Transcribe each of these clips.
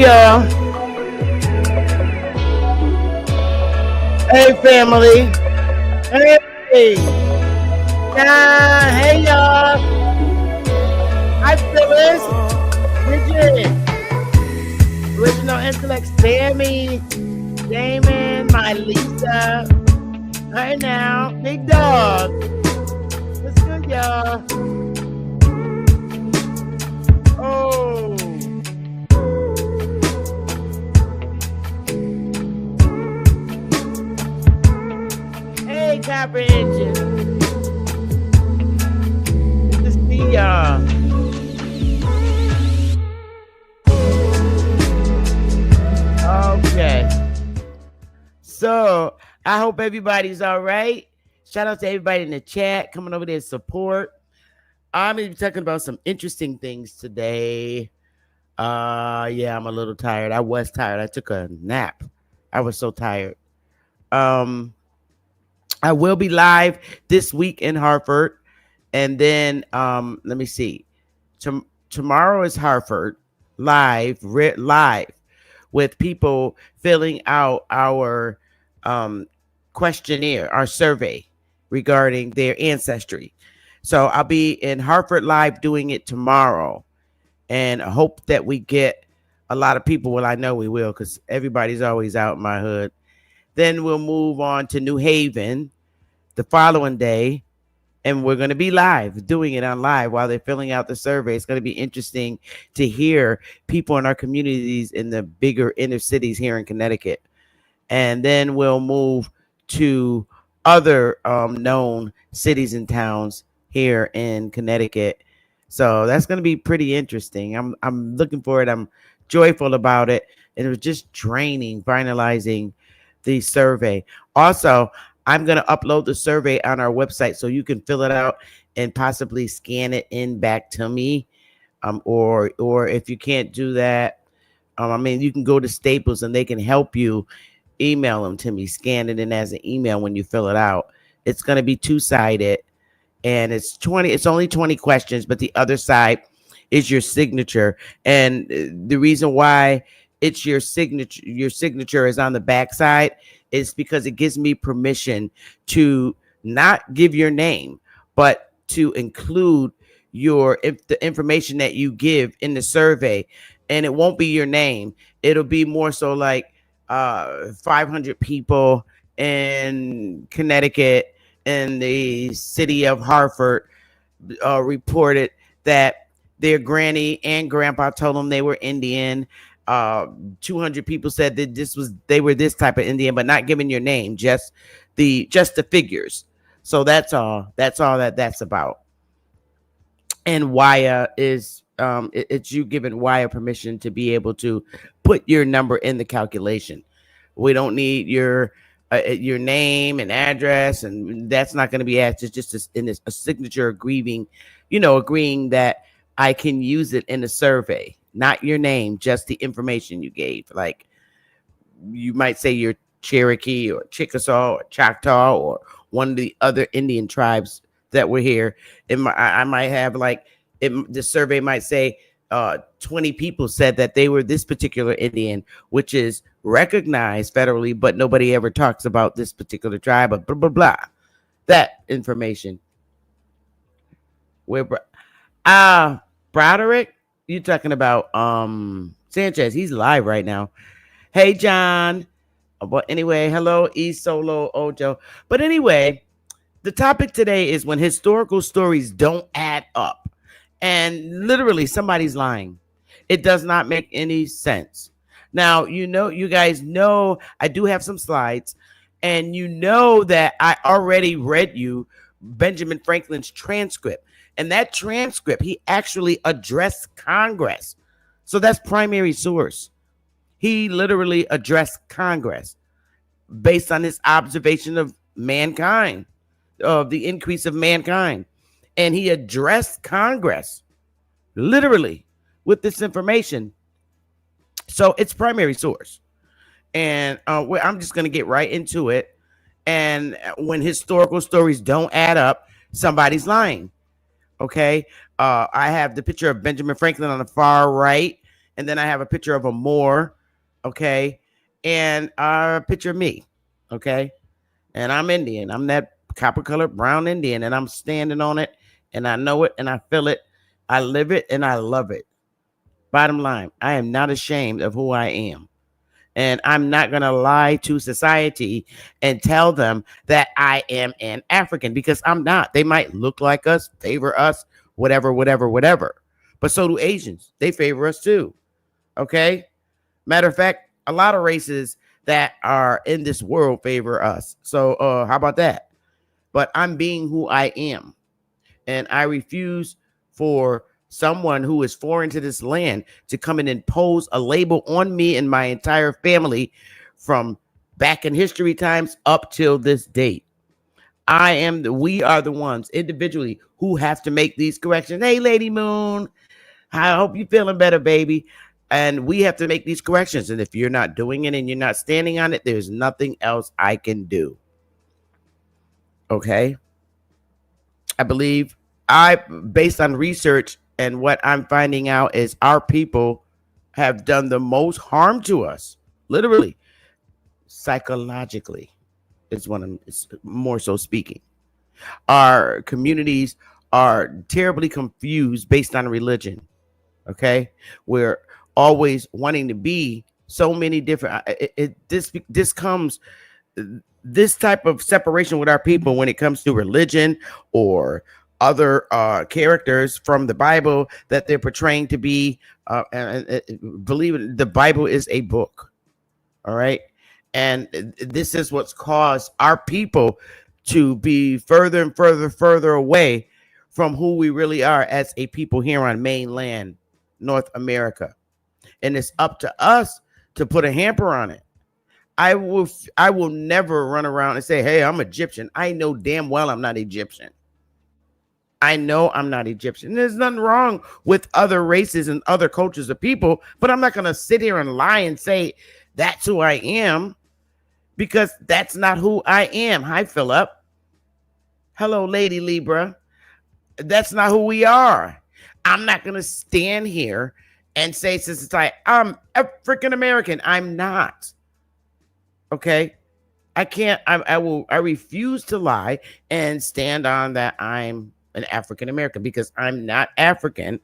Hey y'all. Hey family. Hey. Hey y'all. Hi Phyllis. Bridget. Original Intellect. Sammy. Damon. My Lisa. Hey now. Big dog. What's good y'all? Oh. Hey, comprehension. Good to see y'all. Okay. So, I hope everybody's all right. Shout out to everybody in the chat coming over there to support. I'm going to be talking about some interesting things today. Yeah, I'm a little tired. I was tired. I took a nap. I was so tired. I will be live this week in Hartford. And then let me see. Tomorrow is Hartford live with people filling out our questionnaire, our survey regarding their ancestry. So I'll be in Hartford live doing it tomorrow. And I hope that we get a lot of people. Well, I know we will because everybody's always out in my hood. Then we'll move on to New Haven the following day. And we're going to be live, doing it on live while they're filling out the survey. It's going to be interesting to hear people in our communities in the bigger inner cities here in Connecticut. And then we'll move to other known cities and towns here in Connecticut. So that's going to be pretty interesting. I'm looking for it. I'm joyful about it. And it was just draining finalizing the survey. Also, I'm going to upload the survey on our website so you can fill it out and possibly scan it in back to me. Or if you can't do that, you can go to Staples and they can help you email them to me, scan it in as an email when you fill it out. It's going to be two-sided and it's only 20 questions, but the other side is your signature. And the reason why it's your signature is on the back side is because it gives me permission to not give your name, but to include the information that you give in the survey. And it won't be your name. It'll be more so like 500 people in Connecticut and the city of Hartford reported that their granny and grandpa told them they were Indian. 200 people said that they were this type of Indian, but not giving your name, just the figures. So that's all that's about. And Waya is it's you giving Waya permission to be able to put your number in the calculation. We don't need your name and address, and that's not going to be asked. It's just a signature agreeing that I can use it in the survey. Not your name, just the information you gave. Like you might say you're Cherokee or Chickasaw or Choctaw or one of the other Indian tribes that were here. I might have the survey might say 20 people said that they were this particular Indian, which is recognized federally, but nobody ever talks about this particular tribe, but blah, blah, blah. That information. Broderick? You're talking about Sanchez. He's live right now. Hey, John. But anyway, hello, E Solo Ojo. But anyway, the topic today is when historical stories don't add up. And literally somebody's lying. It does not make any sense. Now, you guys know I do have some slides. And you know that I already read you Benjamin Franklin's transcript. And that transcript, he actually addressed Congress. So that's primary source. He literally addressed Congress based on his observation of mankind, of the increase of mankind. And he addressed Congress literally with this information. So it's primary source. And I'm just going to get right into it. And when historical stories don't add up, somebody's lying. Okay. I have the picture of Benjamin Franklin on the far right. and then I have a picture of a Moor, okay, and a picture of me, okay, and I'm Indian. I'm that copper colored brown Indian, and I'm standing on it, and I know it, and I feel it. I live it, and I love it. Bottom line, I am not ashamed of who I am. And I'm not going to lie to society and tell them that I am an African, because I'm not. They might look like us, favor us, whatever, whatever, whatever. But so do Asians. They favor us too. Okay. Matter of fact, a lot of races that are in this world favor us. So how about that? But I'm being who I am. And I refuse for someone who is foreign to this land to come and impose a label on me and my entire family from back in history times up till this date. We are the ones individually who have to make these corrections. Hey, Lady Moon, I hope you're feeling better, baby. And we have to make these corrections. And if you're not doing it and you're not standing on it, there's nothing else I can do. Okay. I believe based on research and what I'm finding out, is our people have done the most harm to us, literally, psychologically, is what I'm more so speaking. Our communities are terribly confused based on religion. Okay, we're always wanting to be so many different. This comes this type of separation with our people when it comes to religion or other characters from the Bible that they're portraying to be. Believe it, the Bible is a book. All right. And this is what's caused our people to be further and further away from who we really are as a people here on mainland North America. And it's up to us to put a hamper on it. I will never run around and say, hey, I'm Egyptian. I know damn well I'm not Egyptian. I know I'm not Egyptian. There's nothing wrong with other races and other cultures of people, but I'm not going to sit here and lie and say that's who I am, because that's not who I am. Hi, Philip. Hello, Lady Libra. That's not who we are. I'm not going to stand here and say, since it's like, I'm African American. I'm not. Okay. I can't, I refuse to lie and stand on that I'm an African American, because I'm not African.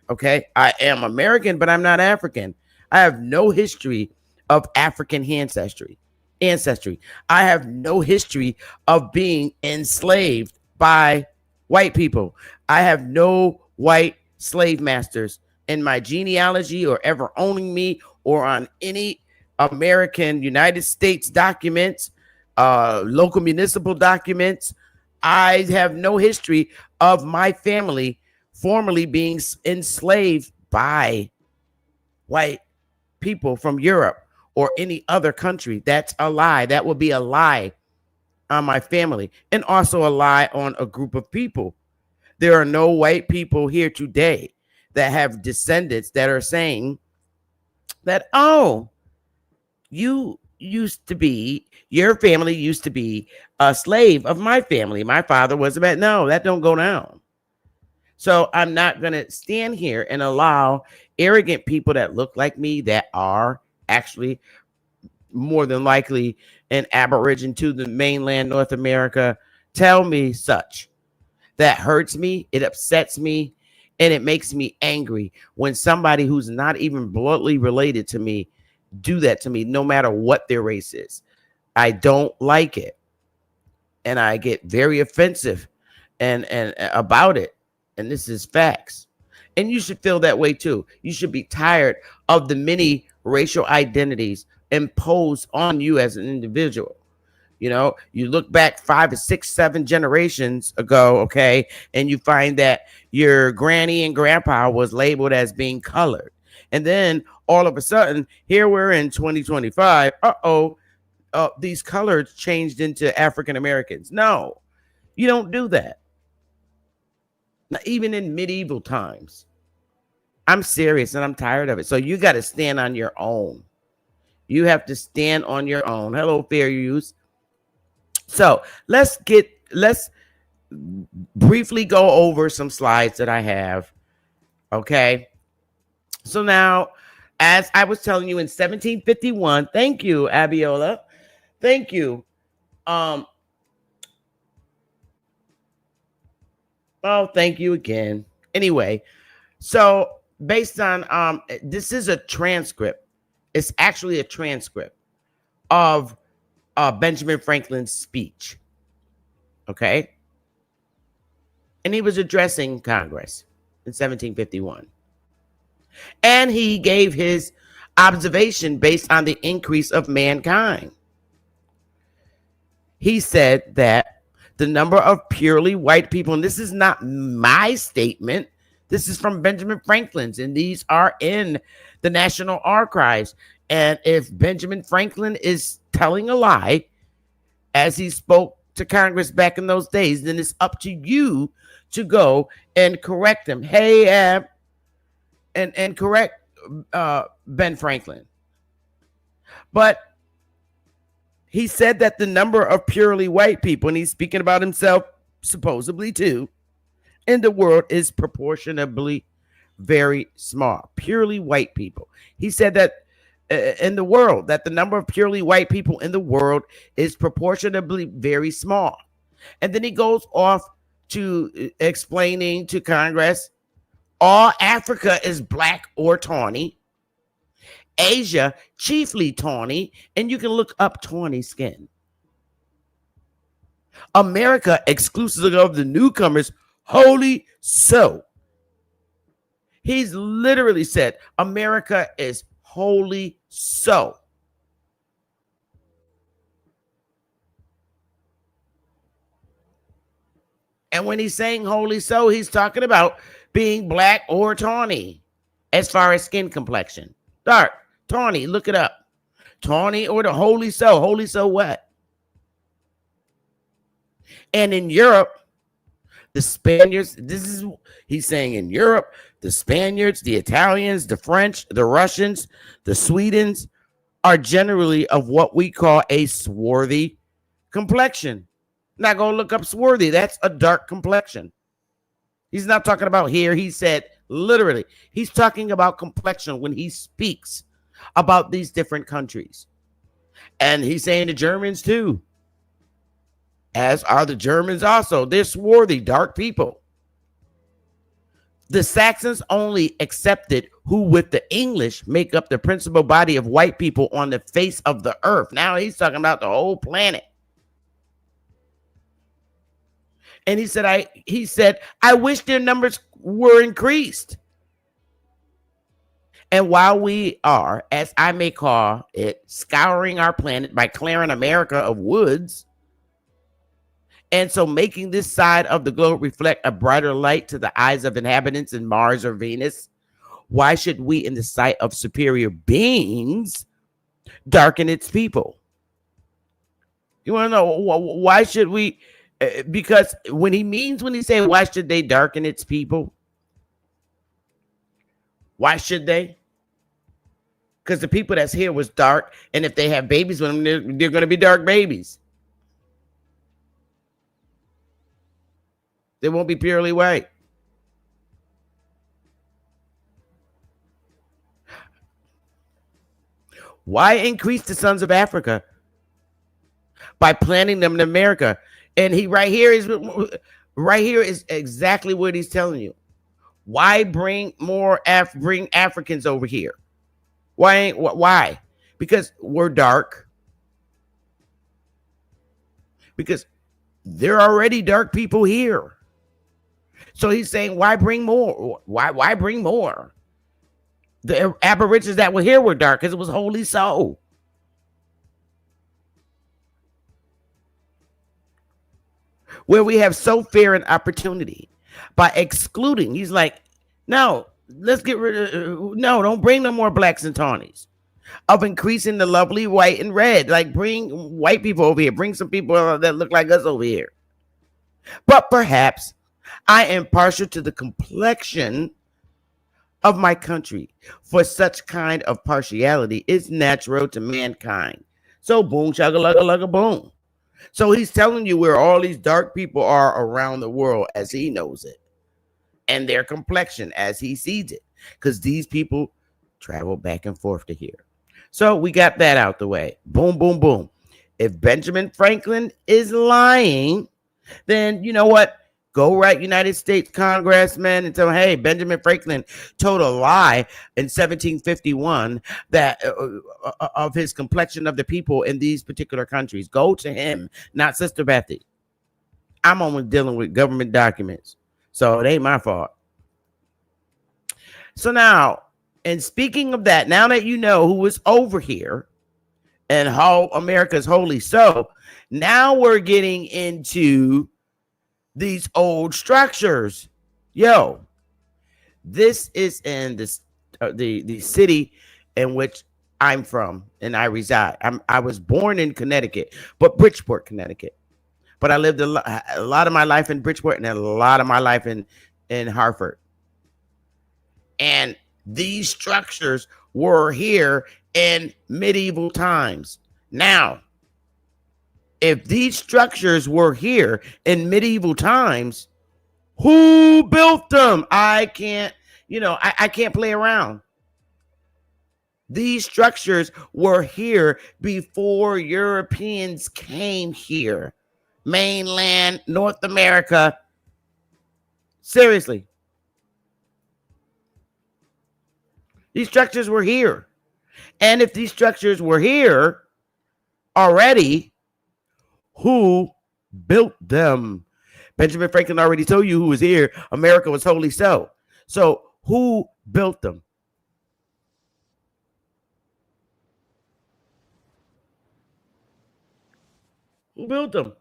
Okay. I am American, but I'm not African. I have no history of African ancestry. I have no history of being enslaved by white people. I have no white slave masters in my genealogy or ever owning me or on any American United States documents, local municipal documents. I have no history of my family formerly being enslaved by white people from Europe or any other country. That's a lie. That would be a lie on my family, and also a lie on a group of people. There are no white people here today that have descendants that are saying that, oh, your family used to be a slave of my family. My father was a man. No, that don't go down. So I'm not going to stand here and allow arrogant people that look like me, that are actually more than likely an aborigine to the mainland North America, tell me such. That hurts me. It upsets me. And it makes me angry when somebody who's not even bloodly related to me do that to me, no matter what their race is. I don't like it. And I get very offensive and about it. And this is facts. And you should feel that way too. You should be tired of the many racial identities imposed on you as an individual. You know, you look back 5 or 6, 7 generations ago, okay, and you find that your granny and grandpa was labeled as being colored. And then all of a sudden, here we're in 2025. These colors changed into African Americans. No, you don't do that. Not even in medieval times. I'm serious and I'm tired of it. So you got to stand on your own. You have to stand on your own. Hello, fair use. So let's briefly go over some slides that I have. Okay. So now as I was telling you in 1751, thank you, Abiola. Thank you. Um, oh, thank you again. Anyway, so based on this is a transcript. It's actually a transcript of Benjamin Franklin's speech. Okay. And he was addressing Congress in 1751. And he gave his observation based on the increase of mankind. He said that the number of purely white people, and this is not my statement, this is from Benjamin Franklin's, and these are in the National Archives. And if Benjamin Franklin is telling a lie, as he spoke to Congress back in those days, then it's up to you to go and correct him. Hey, and correct Ben Franklin. But he said that the number of purely white people, and he's speaking about himself supposedly too, in the world is proportionably very small. Purely white people. He said that in the world, that the number of purely white people in the world is proportionably very small. And then he goes off to explaining to Congress, all Africa is black or tawny. Asia, chiefly tawny, and you can look up tawny skin. America, exclusive of the newcomers, wholly so. He's literally said, America is wholly so. And when he's saying wholly so, he's talking about being black or tawny as far as skin complexion. Dark, tawny, look it up. Tawny or the wholly so. Wholly so what? And in Europe, the Spaniards, he's saying in Europe, the Spaniards, the Italians, the French, the Russians, the Swedens are generally of what we call a swarthy complexion. Not going to look up swarthy. That's a dark complexion. He's not talking about here. He said literally, he's talking about complexion when he speaks about these different countries. And he's saying the Germans too, as are the Germans also. They're swarthy, dark people. The Saxons only accepted who with the English make up the principal body of white people on the face of the earth. Now he's talking about the whole planet. And he said, I wish their numbers were increased. And while we are, as I may call it, scouring our planet by clearing America of woods, and so making this side of the globe reflect a brighter light to the eyes of inhabitants in Mars or Venus, why should we, in the sight of superior beings, darken its people? You want to know why should we? Because when he say why should they darken its people? Why should they? Because the people that's here was dark, and if they have babies with them, they're going to be dark babies. They won't be purely white. Why increase the sons of Africa by planting them in America? And he right here is exactly what he's telling you. Why bring Africans over here? Why? Because we're dark. Because there are already dark people here. So he's saying, why bring more? Why bring more? The Aborigines that were here were dark because it was wholly so. Where we have so fair an opportunity by excluding. He's like, no, let's get rid of, no, don't bring no more blacks and tawnies. Of increasing the lovely white and red. Like, bring white people over here. Bring some people that look like us over here. But perhaps I am partial to the complexion of my country, for such kind of partiality is natural to mankind. So boom, shugga boom. So he's telling you where all these dark people are around the world as he knows it, and their complexion as he sees it. Because these people travel back and forth to here. So we got that out the way. Boom, boom, boom. If Benjamin Franklin is lying, then you know what? Go write United States congressman and tell them, hey, Benjamin Franklin told a lie in 1751 that of his complexion of the people in these particular countries. Go to him, not Sister Bethy. I'm only dealing with government documents, so it ain't my fault. So now, and speaking of that, now that you know who is over here and how America's wholly so, now we're getting into these old structures. Yo, this is in this the city in which I'm from and I reside. I was born in Connecticut, but Bridgeport, Connecticut. But I lived a lot of my life in Bridgeport and a lot of my life in Hartford. And these structures were here in medieval times. Now, if these structures were here in medieval times, who built them? I can't, I can't play around. These structures were here before Europeans came here. Mainland North America. Seriously. These structures were here. And if these structures were here already, who built them? Benjamin Franklin already told you who was here. America was wholly so. So who built them? Who built them?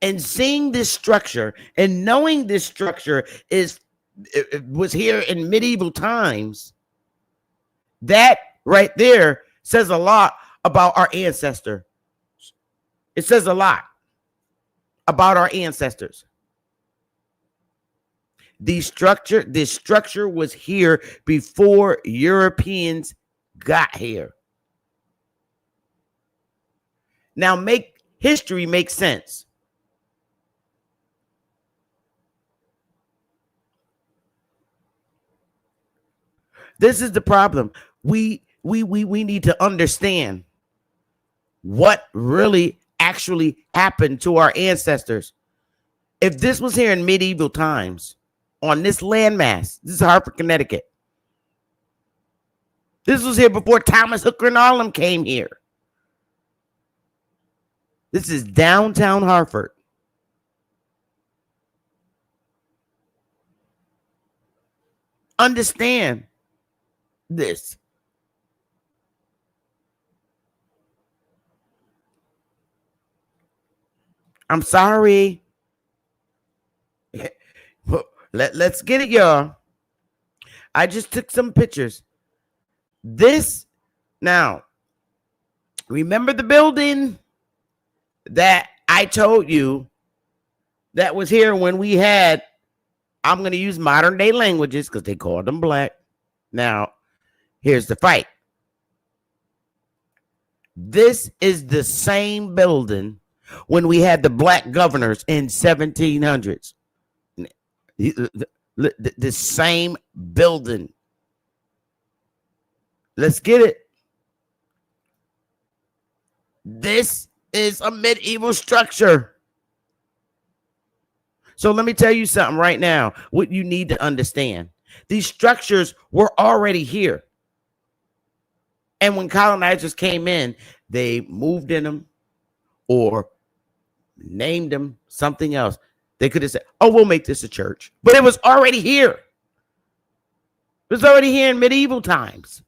And seeing this structure and knowing this structure was here in medieval times, that right there says a lot about our ancestor. It says a lot about our ancestors. This structure was here before Europeans got here. Now make history make sense. This is the problem. We need to understand what really actually happened to our ancestors. If this was here in medieval times, on this landmass, this is Hartford, Connecticut. This was here before Thomas Hooker and all them came here. This is downtown Hartford. Understand this. I'm sorry. Let's get it, y'all. I just took some pictures. This, now, remember the building that I told you that was here when we had, I'm going to use modern day languages because they called them black. Now, here's the fight. This is the same building when we had the black governors in 1700s. The same building. Let's get it. This is a medieval structure. So let me tell you something right now. What you need to understand. These structures were already here. And when colonizers came in, they moved in them or named them something else. They could have said, oh, we'll make this a church. But it was already here. It was already here in medieval times.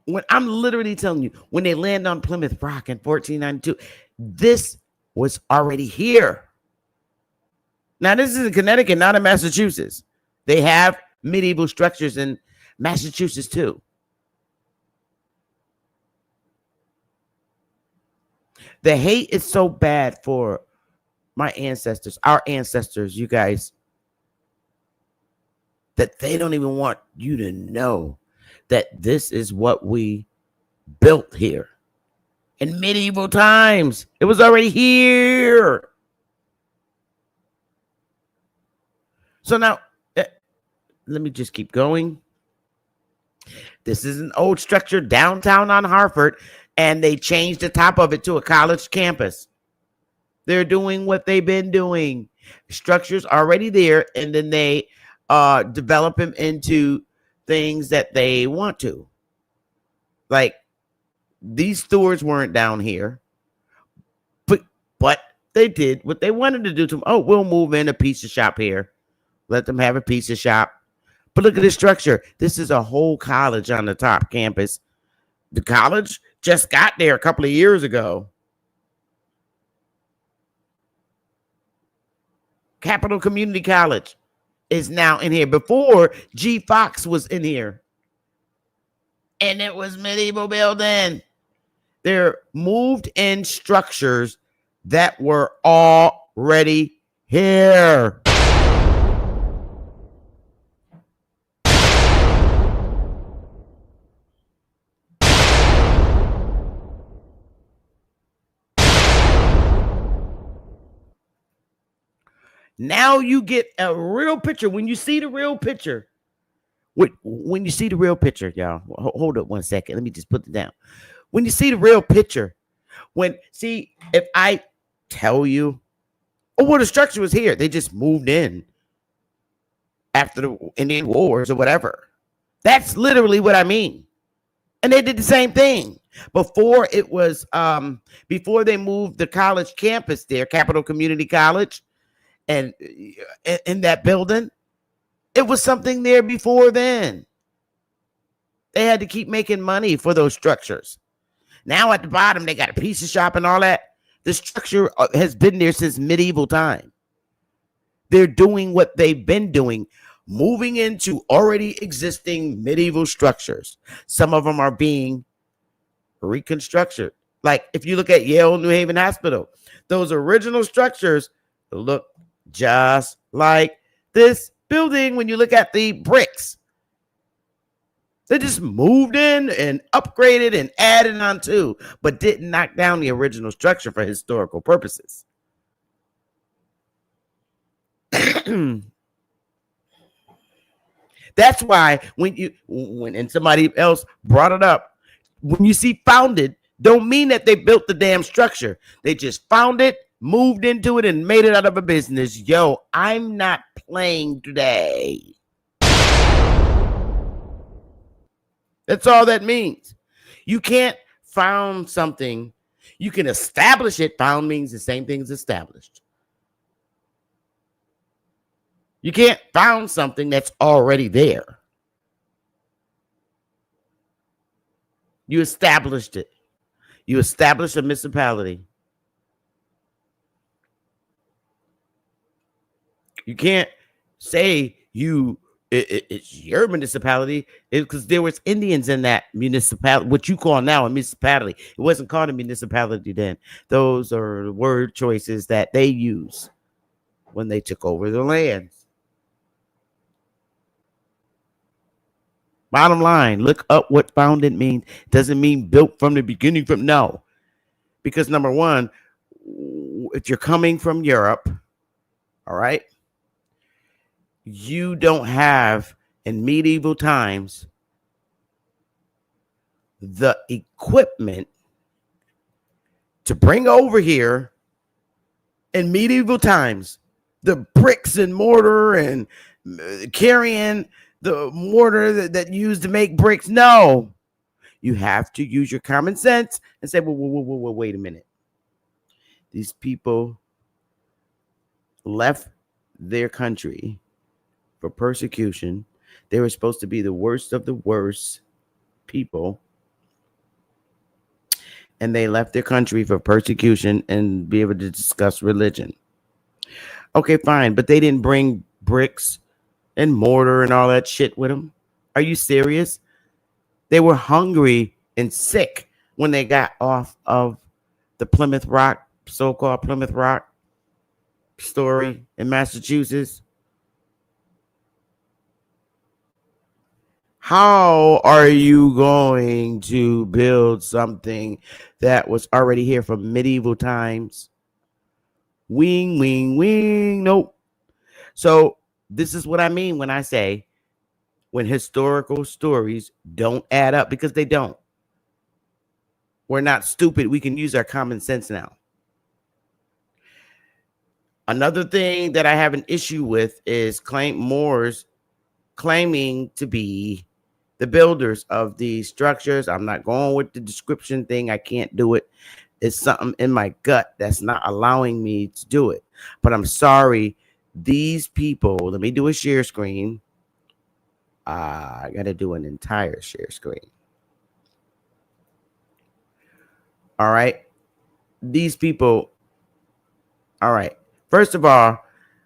When I'm literally telling you, when they land on Plymouth Rock in 1492, this was already here. Now, this is in Connecticut, not in Massachusetts. They have medieval structures in Massachusetts, too. The hate is so bad for my ancestors, our ancestors, you guys. that they don't even want you to know that this is what we built here in medieval times. It was already here. So now, let me just keep going. This is an old structure downtown on Hartford, and they changed the top of it to a college campus. They're doing what they've been doing. Structure's already there, and then they develop them into things that they want to. Like, these stores weren't down here, but they did what they wanted to do to them. Oh, we'll move in a pizza shop here. Let them have a pizza shop. But look at this structure. This is a whole college on the top campus. The college just got there a couple of years ago. Capital Community College is now in here. Before, G. Fox was in here. And it was medieval building. They're moved in structures that were already here. Now you get a real picture. When you see the real picture, when you see the real picture, y'all, hold up one second. Let me just put it down. When you see the real picture, if I tell you, oh, well, the structure was here. They just moved in after the Indian Wars or whatever. That's literally what I mean. And they did the same thing. Before it was, before they moved the college campus there, Capital Community College, and in that building, it was something there before then. They had to keep making money for those structures. Now at the bottom, they got a pizza shop and all that. The structure has been there since medieval time. They're doing what they've been doing, moving into already existing medieval structures. Some of them are being reconstructed. Like if you look at Yale New Haven Hospital, those original structures look just like this building. When you look at the bricks, they just moved in and upgraded and added on to, but didn't knock down the original structure for historical purposes. That's why when somebody else brought it up, when you see founded, don't mean that they built the damn structure. They just found it, moved into it, and made it out of a business. Yo, I'm not playing today. That's all that means. You can't found something. You can establish it. Found means the same thing as established. You can't found something that's already there. You established it. You established a municipality. You can't say it's your municipality because there was Indians in that municipality, what you call now a municipality. It wasn't called a municipality then. Those are the word choices that they use when they took over the lands. Bottom line, look up what founded means. Doesn't mean built from the beginning. No. Because number one, if you're coming from Europe, all right, you don't have in medieval times the equipment to bring over here in medieval times, the bricks and mortar and carrying the mortar that used to make bricks. No, you have to use your common sense and say, well, wait a minute. These people left their country for persecution. They were supposed to be the worst of the worst people. And they left their country for persecution and be able to discuss religion. Okay, fine. But they didn't bring bricks and mortar and all that shit with them. Are you serious? They were hungry and sick when they got off of the Plymouth Rock, so-called Plymouth Rock story in Massachusetts. How are you going to build something that was already here from medieval times? Wing, wing, wing. Nope. So this is what I mean when I say when historical stories don't add up, because they don't. We're not stupid. We can use our common sense now. Another thing that I have an issue with is Moors claiming to be the builders of these structures. I'm not going with the description thing. I can't do it. It's something in my gut that's not allowing me to do it. But I'm sorry. These people, let me do a share screen. I got to do an entire share screen. All right. These people. All right. First of all,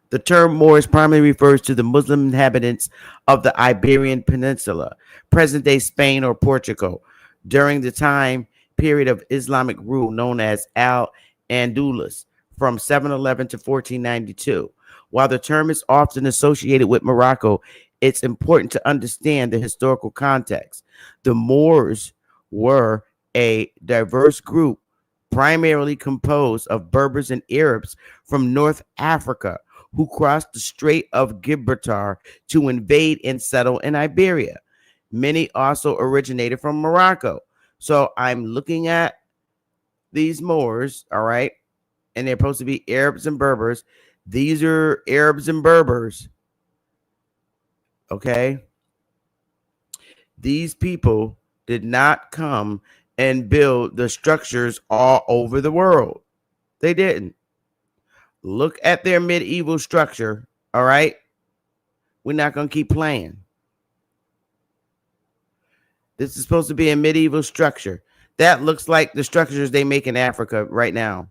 the term Moorish primarily refers to the Muslim inhabitants of the Iberian Peninsula, present-day Spain or Portugal, during the time period of Islamic rule known as Al-Andalus from 711 to 1492. While the term is often associated with Morocco, it's important to understand the historical context. The Moors were a diverse group primarily composed of Berbers and Arabs from North Africa who crossed the Strait of Gibraltar to invade and settle in Iberia. Many also originated from Morocco. So I'm looking at these Moors, all right, and they're supposed to be Arabs and Berbers. These are Arabs and Berbers, okay? These people did not come and build the structures all over the world. They didn't. Look at their medieval structure, all right? We're not going to keep playing. This is supposed to be a medieval structure. That looks like the structures they make in Africa right now.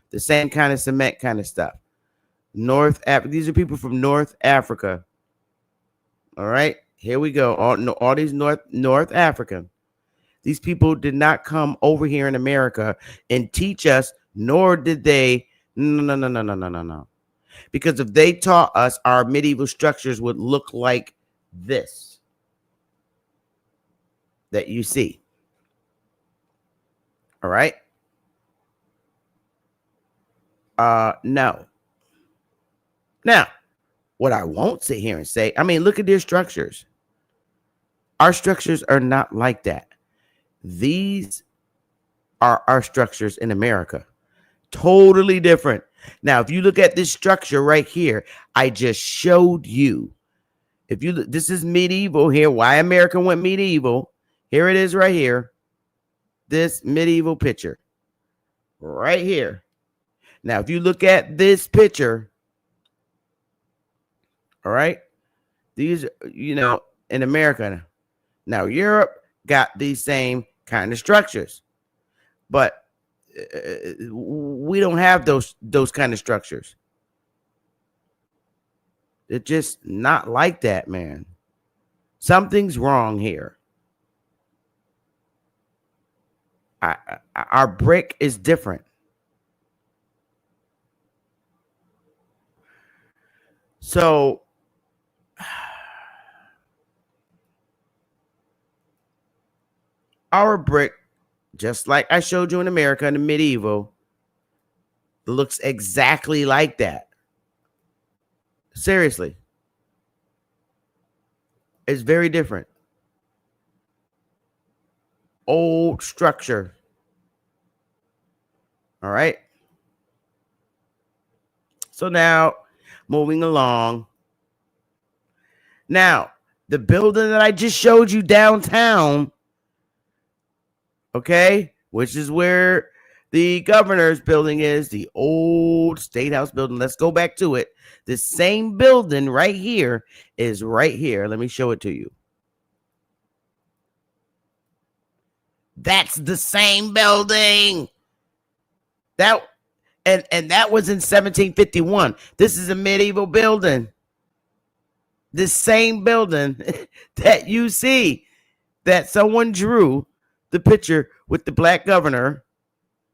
The same kind of cement kind of stuff. North Africa. These are people from North Africa. All right, here we go. All these North African. These people did not come over here in America and teach us, nor did they. No. Because if they taught us, our medieval structures would look like this that you see. All right. No. Now, what I won't sit here and say, I mean, look at their structures. Our structures are not like that. These are our structures in America. Totally different. Now, if you look at this structure right here, I just showed you. If you look, this is medieval here. Why America went medieval. Here it is right here. This medieval picture right here. Now, if you look at this picture, all right, these, in America. Now, Europe got these same kind of structures, but we don't have those kind of structures. It's just not like that, man. Something's wrong here. Our brick is different. So our brick, just like I showed you in America in the medieval, looks exactly like that. Seriously. It's very different. Old structure. All right. So now, moving along. Now, the building that I just showed you downtown, okay, which is where the governor's building is, the old State House building. Let's go back to it. The same building right here is right here. Let me show it to you. That's the same building. That was in 1751. This is a medieval building. This same building that you see that someone drew the picture with the black governor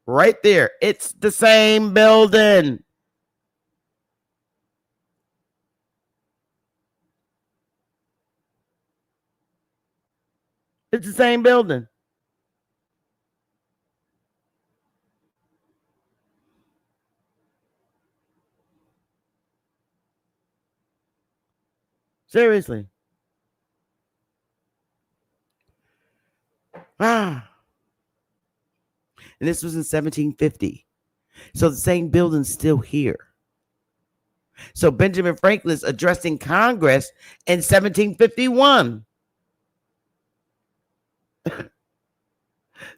right there. It's the same building. It's the same building. Seriously. Ah. And this was in 1750. So the same building's still here. So Benjamin Franklin's addressing Congress in 1751.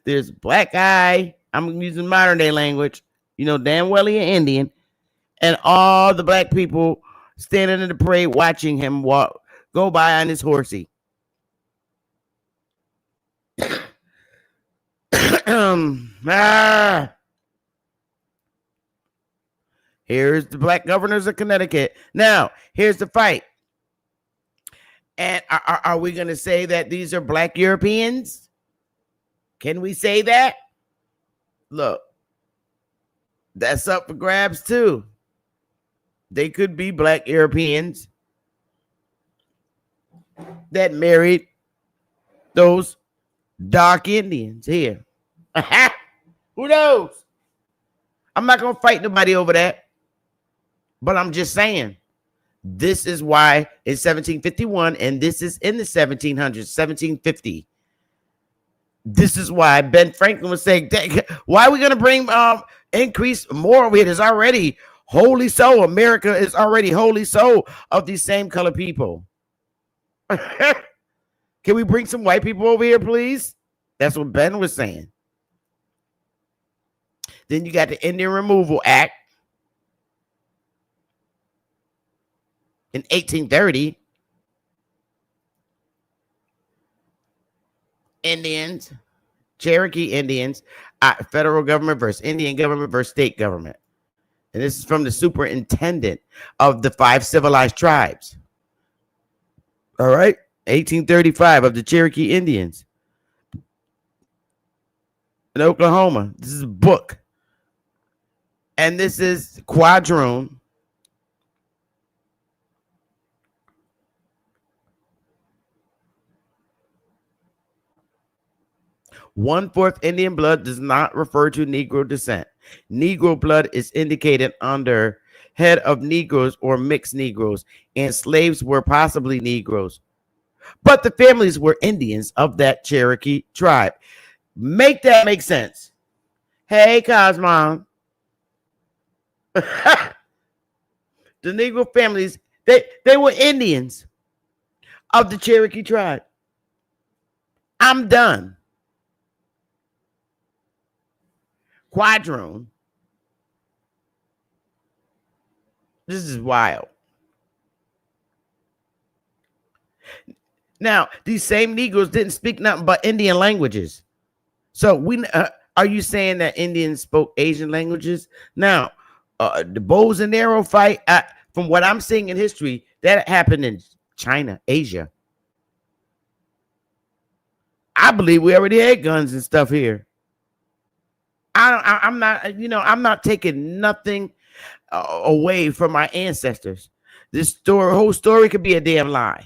There's a black guy. I'm using modern day language. You know, damn well he an Indian. And all the black people standing in the parade watching him go by on his horsey. Here's the black governors of Connecticut. Now, here's the fight. And are we going to say that these are black Europeans? Can we say that? Look, that's up for grabs too. They could be black Europeans that married those dark Indians here. Who knows? I'm not going to fight nobody over that. But I'm just saying, this is why in 1751, and this is in the 1700s, 1750. This is why Ben Franklin was saying, why are we going to bring increase more over here? There's already wholly so. America is already wholly so of these same color people. Can we bring some white people over here, please? That's what Ben was saying. Then you got the Indian Removal Act in 1830. Indians, Cherokee Indians, federal government versus Indian government versus state government. And this is from the superintendent of the 5 civilized tribes. All right. 1835 of the Cherokee Indians in Oklahoma. This is a book. And this is Quadroon. One-fourth Indian blood does not refer to Negro descent. Negro blood is indicated under head of Negroes or mixed Negroes, and slaves were possibly Negroes. But the families were Indians of that Cherokee tribe. Make that make sense. Hey, Cosmon. The Negro families, they were Indians of the Cherokee tribe. I'm done. Quadroon. This is wild. Now, these same Negroes didn't speak nothing but Indian languages. So are you saying that Indians spoke Asian languages? Now, the bows and arrow fight, from what I'm seeing in history, that happened in China, Asia. I believe we already had guns and stuff here. I'm not taking nothing away from my ancestors. This whole story could be a damn lie.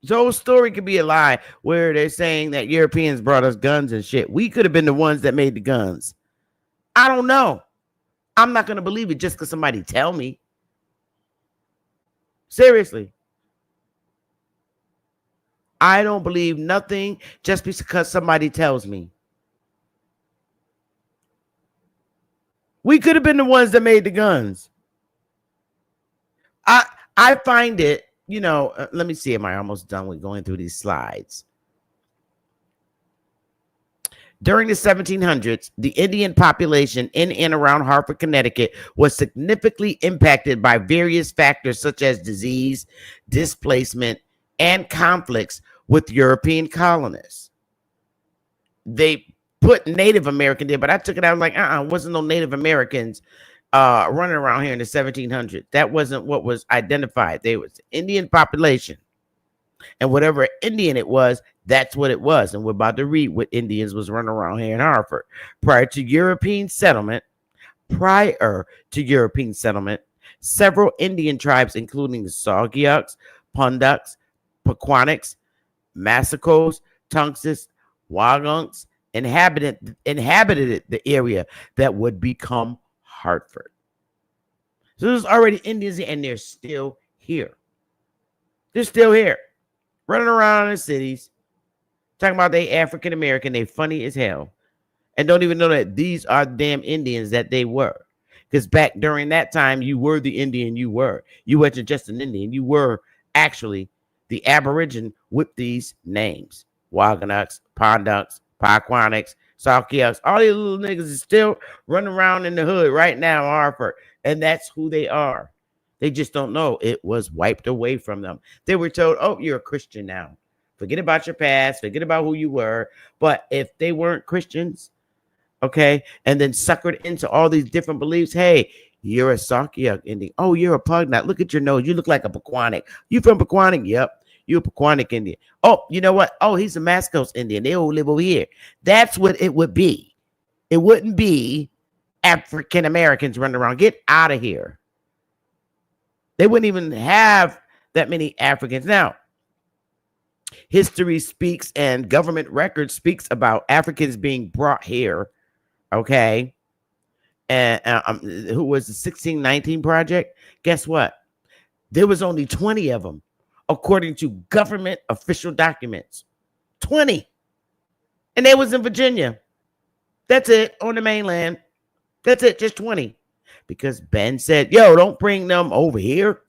The whole story could be a lie where they're saying that Europeans brought us guns and shit. We could have been the ones that made the guns. I don't know. I'm not going to believe it just because somebody tell me. Seriously. I don't believe nothing just because somebody tells me. We could have been the ones that made the guns. I find it, let me see. Am I almost done with going through these slides? During the 1700s, the Indian population in and around Hartford, Connecticut was significantly impacted by various factors such as disease, displacement, and conflicts with European colonists. They put Native American there, but I took it out like, wasn't no Native Americans running around here in the 1700s. That wasn't what was identified. There was Indian population. And whatever Indian it was, that's what it was. And we're about to read what Indians was running around here in Hartford. Prior to European settlement, Several Indian tribes, including the Saugiyuks, Punduks, Paquaniks, Massacos, Tunguses, Wagunks, inhabited the area that would become Hartford. So there's already Indians, and they're still here. They're still here, running around in the cities, talking about they African American, they funny as hell, and don't even know that these are damn Indians that they were. Because back during that time, you were the Indian you were. You weren't just an Indian. You were actually the Aborigine with these names. Wagonucks, Ponducks, Paquanics, Saukiyuks. All these little niggas is still running around in the hood right now in Hartford. And that's who they are. They just don't know. It was wiped away from them. They were told, oh, you're a Christian now. Forget about your past. Forget about who you were. But if they weren't Christians, okay, and then suckered into all these different beliefs. Hey, you're a Saukiyuk Indian. Oh, you're a Pugnat. Look at your nose. You look like a Paquanic. You from Paquanic? Yep. You're a Paquanic Indian. Oh, you know what? Oh, he's a Mascos Indian. They all live over here. That's what it would be. It wouldn't be African Americans running around. Get out of here. They wouldn't even have that many Africans. Now, history speaks and government record speaks about Africans being brought here. Okay. And who was the 1619 Project? Guess what? There was only 20 of them, according to government official documents. 20. And they was in Virginia. That's it, on the mainland. That's it, just 20. Because Ben said, yo, don't bring them over here.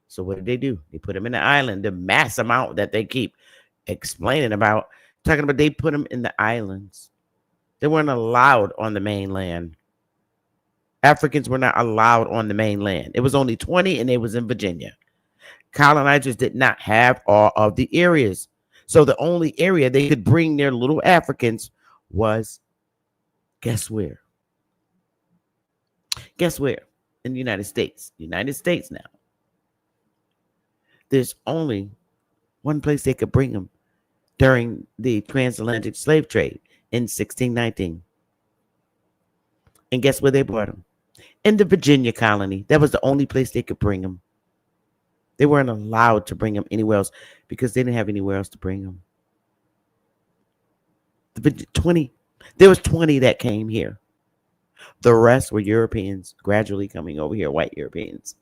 So what did they do? They put them in the island, the mass amount that they keep explaining about, talking about they put them in the islands. They weren't allowed on the mainland. Africans were not allowed on the mainland. It was only 20, and they was in Virginia. Colonizers did not have all of the areas. So the only area they could bring their little Africans was, guess where? Guess where? In the United States. United States now. There's only one place they could bring them during the transatlantic slave trade in 1619. And guess where they brought them? In the Virginia colony. That was the only place they could bring them. They weren't allowed to bring them anywhere else because they didn't have anywhere else to bring them. There was 20 that came here. The rest were Europeans gradually coming over here, white Europeans.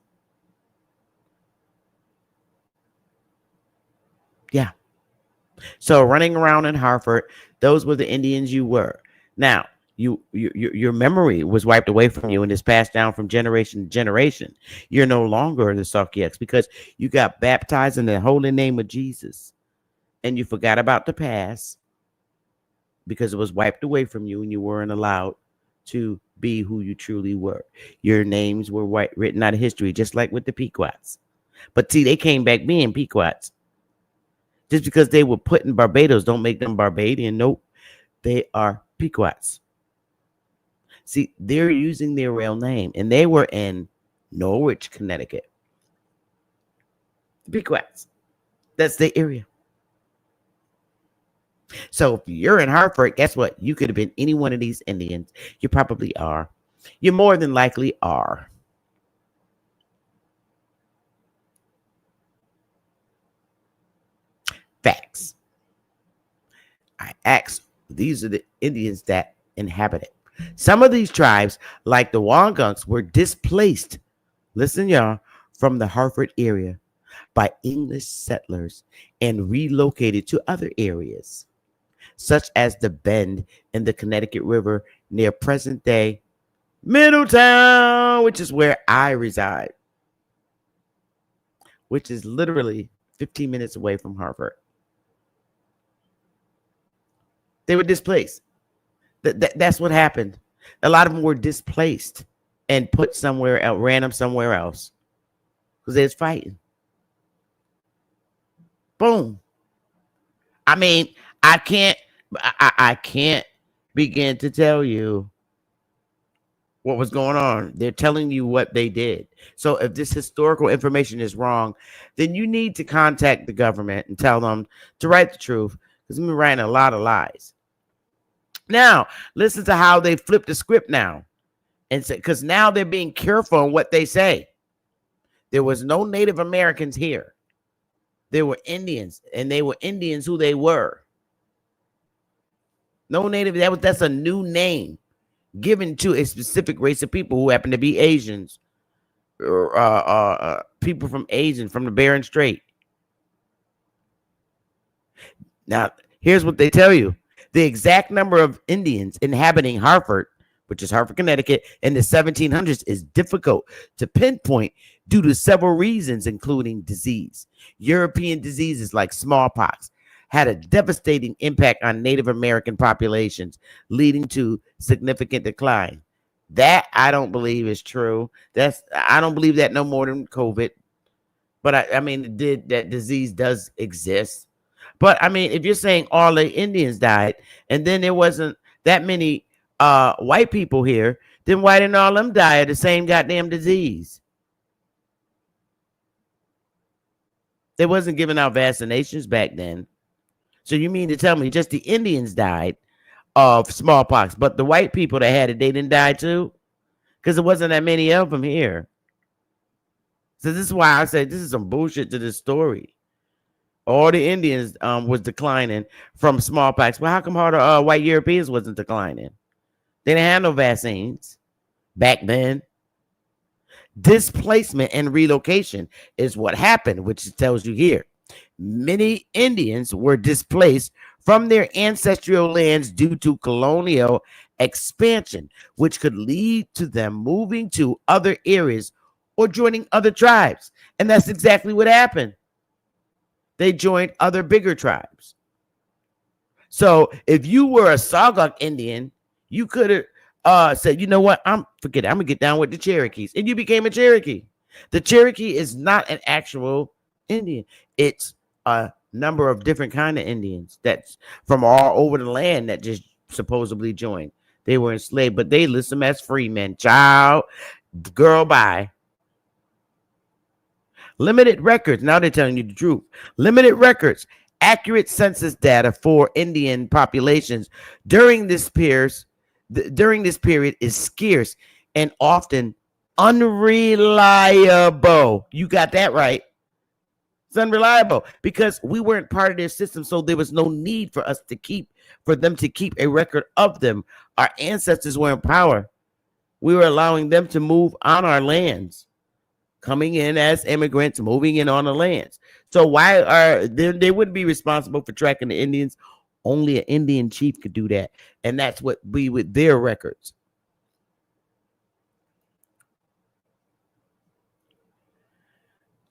Yeah. So running around in Hartford, those were the Indians you were. Now, your memory was wiped away from you and is passed down from generation to generation. You're no longer the Saukiyuks because you got baptized in the holy name of Jesus and you forgot about the past because it was wiped away from you and you weren't allowed to be who you truly were. Your names were written out of history, just like with the Pequots. But see, they came back being Pequots. Just because they were put in Barbados don't make them Barbadian. Nope. They are Pequots. See, they're using their real name, and they were in Norwich, Connecticut. Pequots. That's the area. So if you're in Hartford, guess what? You could have been any one of these Indians. You probably are. You more than likely are. Facts. I asked, these are the Indians that inhabit it. Some of these tribes, like the Wagunks, were displaced, listen y'all, from the Hartford area by English settlers and relocated to other areas, such as the Bend in the Connecticut River near present-day Middletown, which is where I reside, which is literally 15 minutes away from Hartford. They were displaced. That's what happened. A lot of them were displaced and put somewhere else, random somewhere else, because they was fighting. Boom. I mean, I can't begin to tell you what was going on. They're telling you what they did. So if this historical information is wrong, then you need to contact the government and tell them to write the truth, because we've been writing a lot of lies. Now, listen to how they flip the script now. And say, because now they're being careful on what they say. There was no Native Americans here. There were Indians, and they were Indians who they were. No Native, that's a new name given to a specific race of people who happen to be Asians, or people from the Bering Strait. Now, here's what they tell you. The exact number of Indians inhabiting Hartford, which is Hartford, Connecticut, in the 1700s is difficult to pinpoint due to several reasons, including disease. European diseases like smallpox had a devastating impact on Native American populations, leading to significant decline. That I don't believe is true. I don't believe that no more than COVID. But I mean, that disease does exist. But I mean, if you're saying all the Indians died and then there wasn't that many white people here, then why didn't all them die of the same goddamn disease? They wasn't giving out vaccinations back then. So you mean to tell me just the Indians died of smallpox, but the white people that had it, they didn't die too? Because there wasn't that many of them here. So this is why I said this is some bullshit to this story. All the Indians was declining from smallpox. Well, how come all the white Europeans wasn't declining? They didn't have no vaccines back then. Displacement and relocation is what happened, which tells you here. Many Indians were displaced from their ancestral lands due to colonial expansion, which could lead to them moving to other areas or joining other tribes. And that's exactly what happened. They joined other bigger tribes. So if you were a Saugatuck Indian, you could have said, you know what, I'm gonna get down with the Cherokees, and you became a Cherokee. The Cherokee is not an actual Indian. It's a number of different kind of Indians that's from all over the land that just supposedly joined. They were enslaved, but they list them as free men. Child, girl, bye. Limited records. Now they're telling you the truth. Limited records. Accurate census data for Indian populations during this period is scarce and often unreliable. You got that right. It's unreliable because we weren't part of their system, so there was no need for them to keep a record of them. Our ancestors were in power. We were allowing them to move on our lands, coming in as immigrants, moving in on the lands. So why they wouldn't be responsible for tracking the Indians? Only an Indian chief could do that, and that's what we with their records.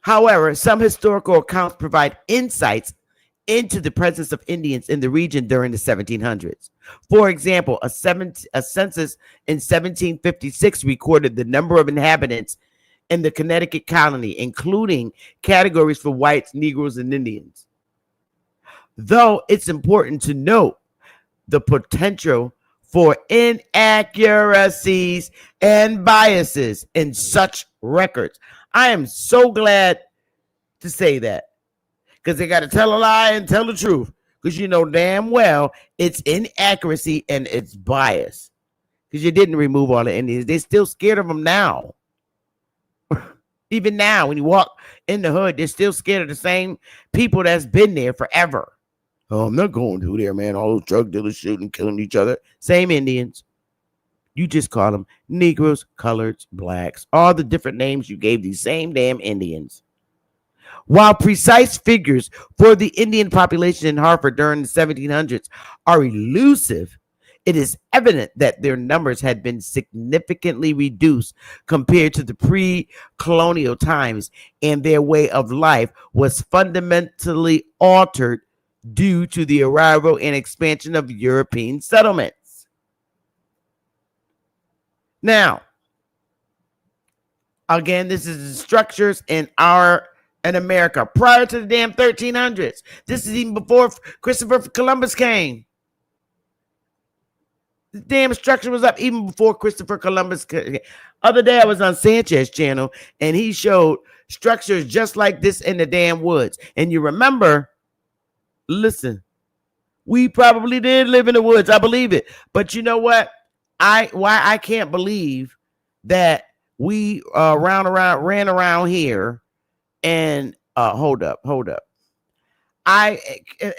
However, some historical accounts provide insights into the presence of Indians in the region during the 1700s. For example, a census in 1756 recorded the number of inhabitants in the Connecticut colony, including categories for whites, Negroes, and Indians. Though it's important to note the potential for inaccuracies and biases in such records. I am so glad to say that, because they got to tell a lie and tell the truth, because you know damn well it's inaccuracy and it's bias, because you didn't remove all the Indians. They're still scared of them now. Even now, when you walk in the hood, they're still scared of the same people that's been there forever. Oh, I'm not going through there, man. All those drug dealers shooting, killing each other. Same Indians. You just call them Negroes, coloreds, blacks, all the different names you gave these same damn Indians. While precise figures for the Indian population in Hartford during the 1700s are elusive, it is evident that their numbers had been significantly reduced compared to the pre-colonial times, and their way of life was fundamentally altered due to the arrival and expansion of European settlements. Now, again, this is the structures in America prior to the damn 1300s. This is even before Christopher Columbus came. The damn structure was up even before Christopher Columbus came. Other day I was on Sanchez channel and he showed structures just like this in the damn woods. And you remember, listen, we probably did live in the woods. I believe it. But you know what? Why I can't believe that We ran around here and hold up. I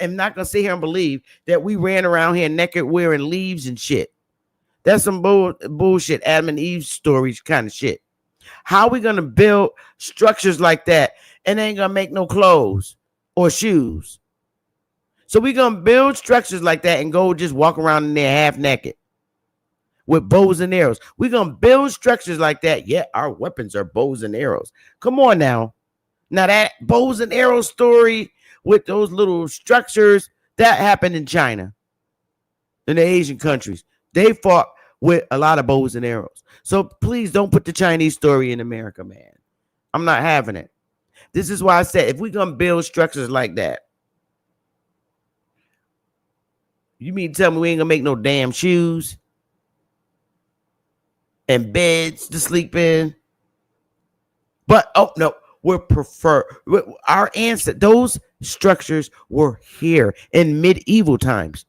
am not gonna sit here and believe that we ran around here naked wearing leaves and shit. That's some bullshit, Adam and Eve stories kind of shit. How are we gonna build structures like that and ain't gonna make no clothes or shoes? So we gonna build structures like that and go just walk around in there half naked with bows and arrows. We gonna build structures like that. Yeah, our weapons are bows and arrows. Come on now. Now that bows and arrows story with those little structures, that happened in China, in the Asian countries. They fought with a lot of bows and arrows. So please don't put the Chinese story in America, man. I'm not having it. This is why I said if we're gonna build structures like that, you mean to tell me we ain't gonna make no damn shoes and beds to sleep in? But oh no, our ancestors. Those structures were here in medieval times.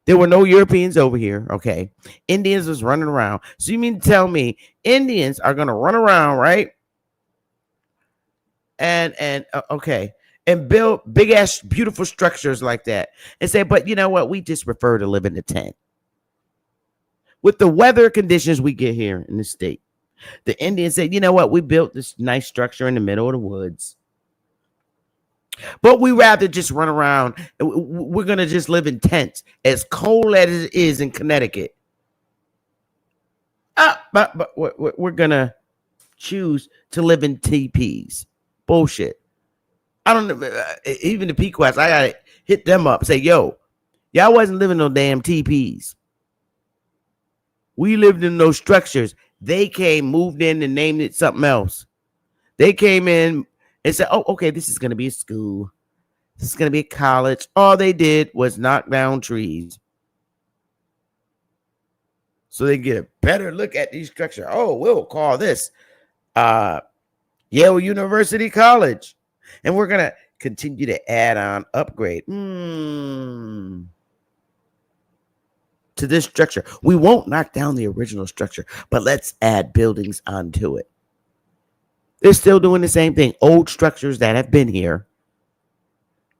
There were no Europeans over here. Okay, Indians was running around. So you mean to tell me Indians are gonna run around, right? And okay, and build big ass beautiful structures like that, and say, but you know what? We just prefer to live in a tent. With the weather conditions we get here in the state, the Indians said, you know what? We built this nice structure in the middle of the woods. But we rather just run around. We're going to just live in tents as cold as it is in Connecticut. But we're going to choose to live in teepees. Bullshit. I don't know. Even the Pequots, I got to hit them up. Say, yo, y'all wasn't living no damn teepees. We lived in those structures. They came, moved in, and named it something else. They came in and said, oh, okay, this is going to be a school. This is going to be a college. All they did was knock down trees. So they get a better look at these structures. Oh, we'll call this Yale University College. And we're going to continue to add on, upgrade to this structure. We won't knock down the original structure, but let's add buildings onto it. They're still doing the same thing. Old structures that have been here,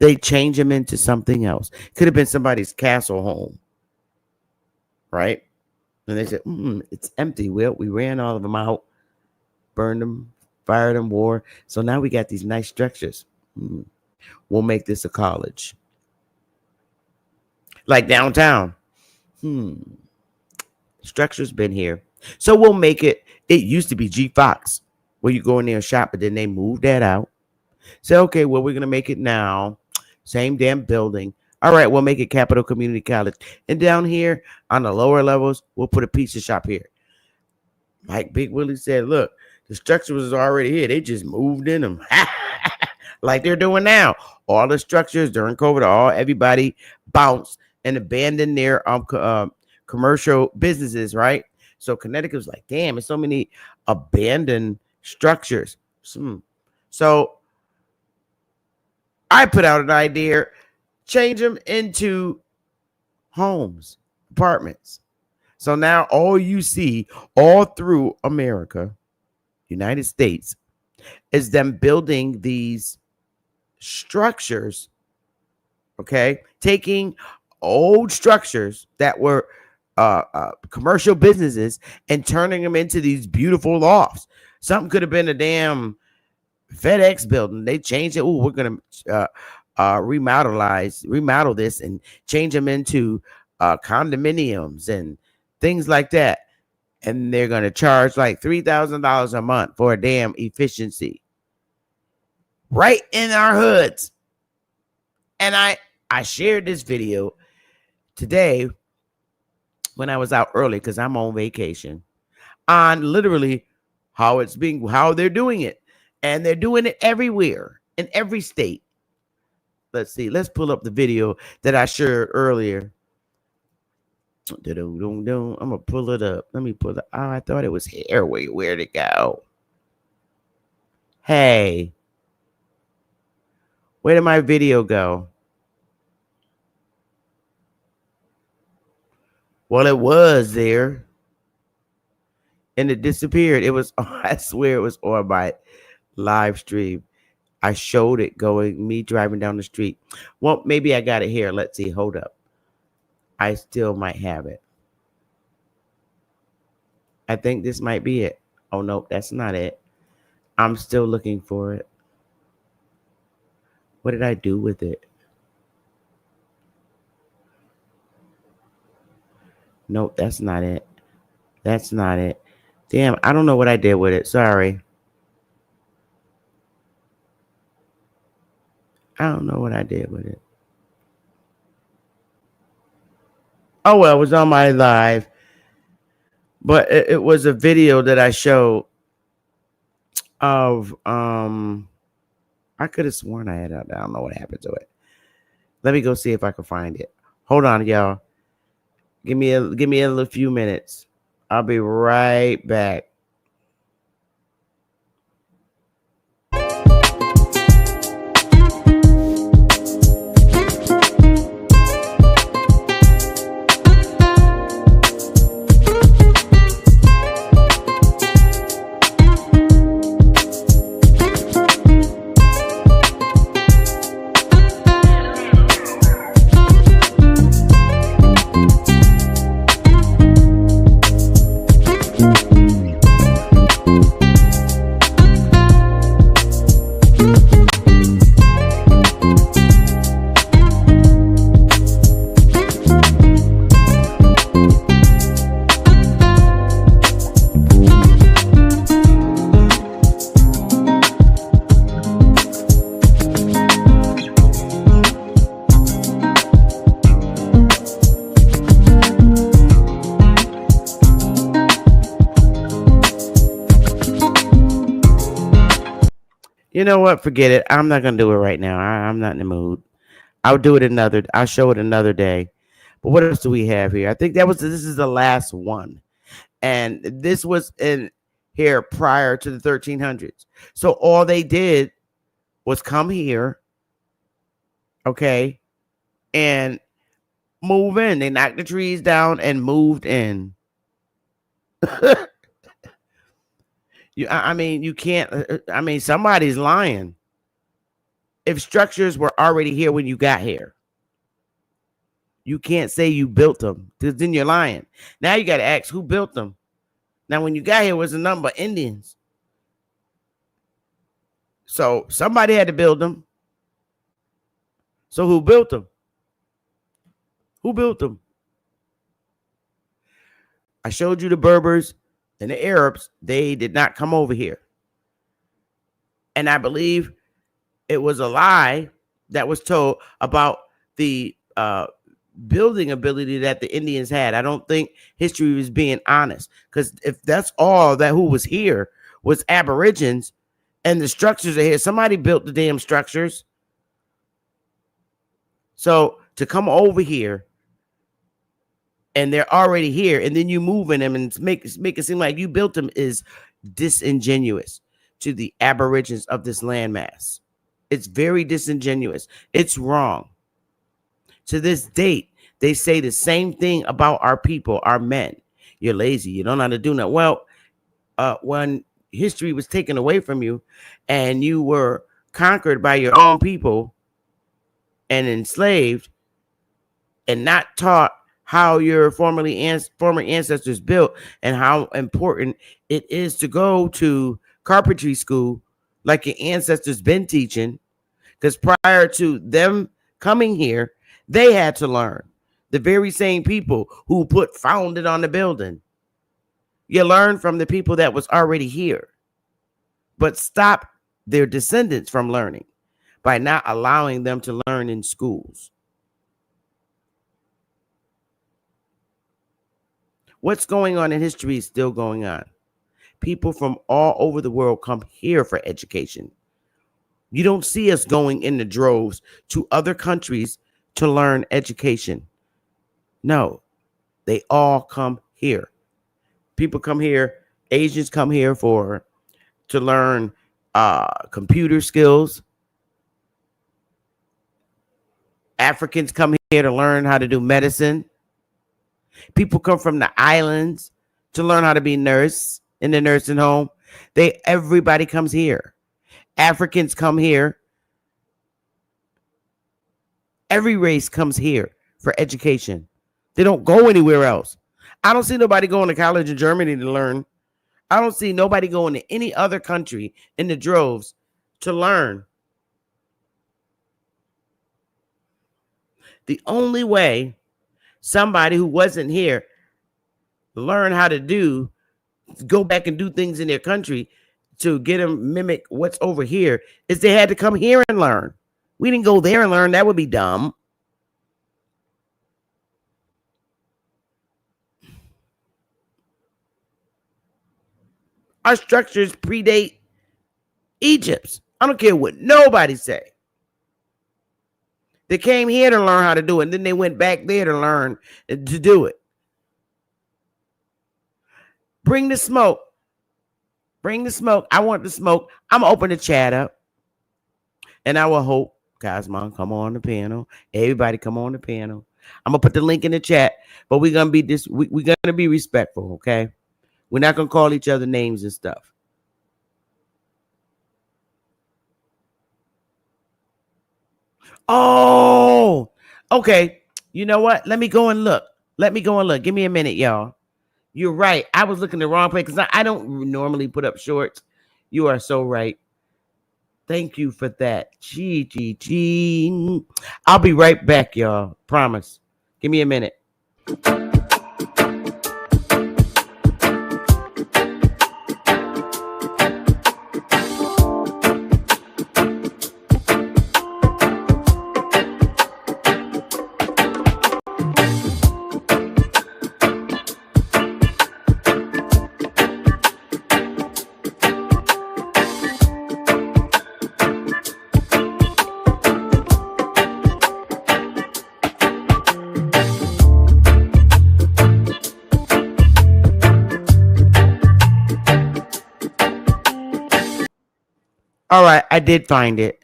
they change them into something else. Could have been somebody's castle home, right? And they said, it's empty. Well, we ran all of them out, burned them, fired them, war. So now we got these nice structures. We'll make this a college. Like downtown. Structure's been here. So we'll make it. It used to be G Fox, where you go in there and shop, but then they moved that out. So, okay, well, we're going to make it now. Same damn building. All right, we'll make it Capital Community College. And down here on the lower levels, we'll put a pizza shop here. Like Big Willie said, look, the structure was already here. They just moved in them. Like they're doing now. All the structures during COVID, everybody bounced and abandoned their commercial businesses, right? So Connecticut was like, damn, there's so many abandoned structures. So I put out an idea, change them into homes, apartments. So now all you see all through America, United States, is them building these structures, okay? Taking old structures that were commercial businesses and turning them into these beautiful lofts. Something could have been a damn FedEx building. They changed it. Oh, we're going to remodel this and change them into condominiums and things like that. And they're going to charge like $3,000 a month for a damn efficiency. Right in our hoods. And I shared this video today when I was out early because I'm on vacation on literally how they're doing it. And they're doing it everywhere in every state. Let's see. Let's pull up the video that I shared earlier. I'm going to pull it up. Let me pull it. Oh, I thought it was here. Where'd it go? Hey. Where did my video go? Well, it was there. and it disappeared. It was, I swear it was on my live stream. I showed it going, me driving down the street. Well, maybe I got it here. Let's see. Hold up. I still might have it. I think this might be it. Oh, no, that's not it. I'm still looking for it. What did I do with it? Nope, that's not it. That's not it. Damn, I don't know what I did with it. Sorry. I don't know what I did with it. Oh, well, it was on my live. But it was a video that I showed of I could have sworn I had it. I don't know what happened to it. Let me go see if I can find it. Hold on, y'all. Give me a little few minutes. I'll be right back. You know what? Forget it. I'm not gonna do it right now. I'm not in the mood. I'll do it another. I'll show it another day. But what else do we have here? I think this is the last one, and this was in here prior to the 1300s. So all they did was come here, okay, and move in. They knocked the trees down and moved in. I mean, you can't. I mean, somebody's lying. If structures were already here when you got here, you can't say you built them because then you're lying. Now you got to ask who built them. Now, when you got here, was a number of Indians, so somebody had to build them. So who built them? Who built them? I showed you the Berbers and the Arabs. They did not come over here, and I believe it was a lie that was told about the building ability that the Indians had. I don't think history was being honest, because if that's all that who was here was Aborigines and the structures are here, somebody built the damn structures. So to come over here and they're already here, and then you move in them and make it seem like you built them is disingenuous to the Aborigines of this landmass. It's very disingenuous. It's wrong. To this date, they say the same thing about our people, our men. You're lazy. You don't know how to do that. Well, when history was taken away from you and you were conquered by your own people and enslaved and not taught how your former ancestors built and how important it is to go to carpentry school like your ancestors been teaching, because prior to them coming here, they had to learn. The very same people who founded on the building. You learn from the people that was already here, but stop their descendants from learning by not allowing them to learn in schools. What's going on in history is still going on. People from all over the world come here for education. You don't see us going in the droves to other countries to learn education. No, they all come here. People come here. Asians come here to learn computer skills. Africans come here to learn how to do medicine. People come from the islands to learn how to be nurse. in the nursing home. Everybody comes here. Africans come here. Every race comes here for education. They don't go anywhere else. I don't see nobody going to college in Germany to learn. I don't see nobody going to any other country in the droves to learn. The only way somebody who wasn't here learn how to go back and do things in their country to get them mimic what's over here is they had to come here and learn. We didn't go there and learn. That would be dumb. Our structures predate Egypt's. I don't care what nobody say. They came here to learn how to do it, and then they went back there to learn to do it. Bring the smoke. Bring the smoke. I want the smoke. I'm going to open the chat up. And I will hope, Cosmo, come on the panel. Everybody come on the panel. I'm going to put the link in the chat, but we're going to be respectful, okay? We're not going to call each other names and stuff. Oh, okay. You know what? Let me go and look. Give me a minute, y'all. You're right. I was looking the wrong place because I don't normally put up shorts. You are so right. Thank you for that. I'll be right back, y'all. Promise. Give me a minute. All right, I did find it.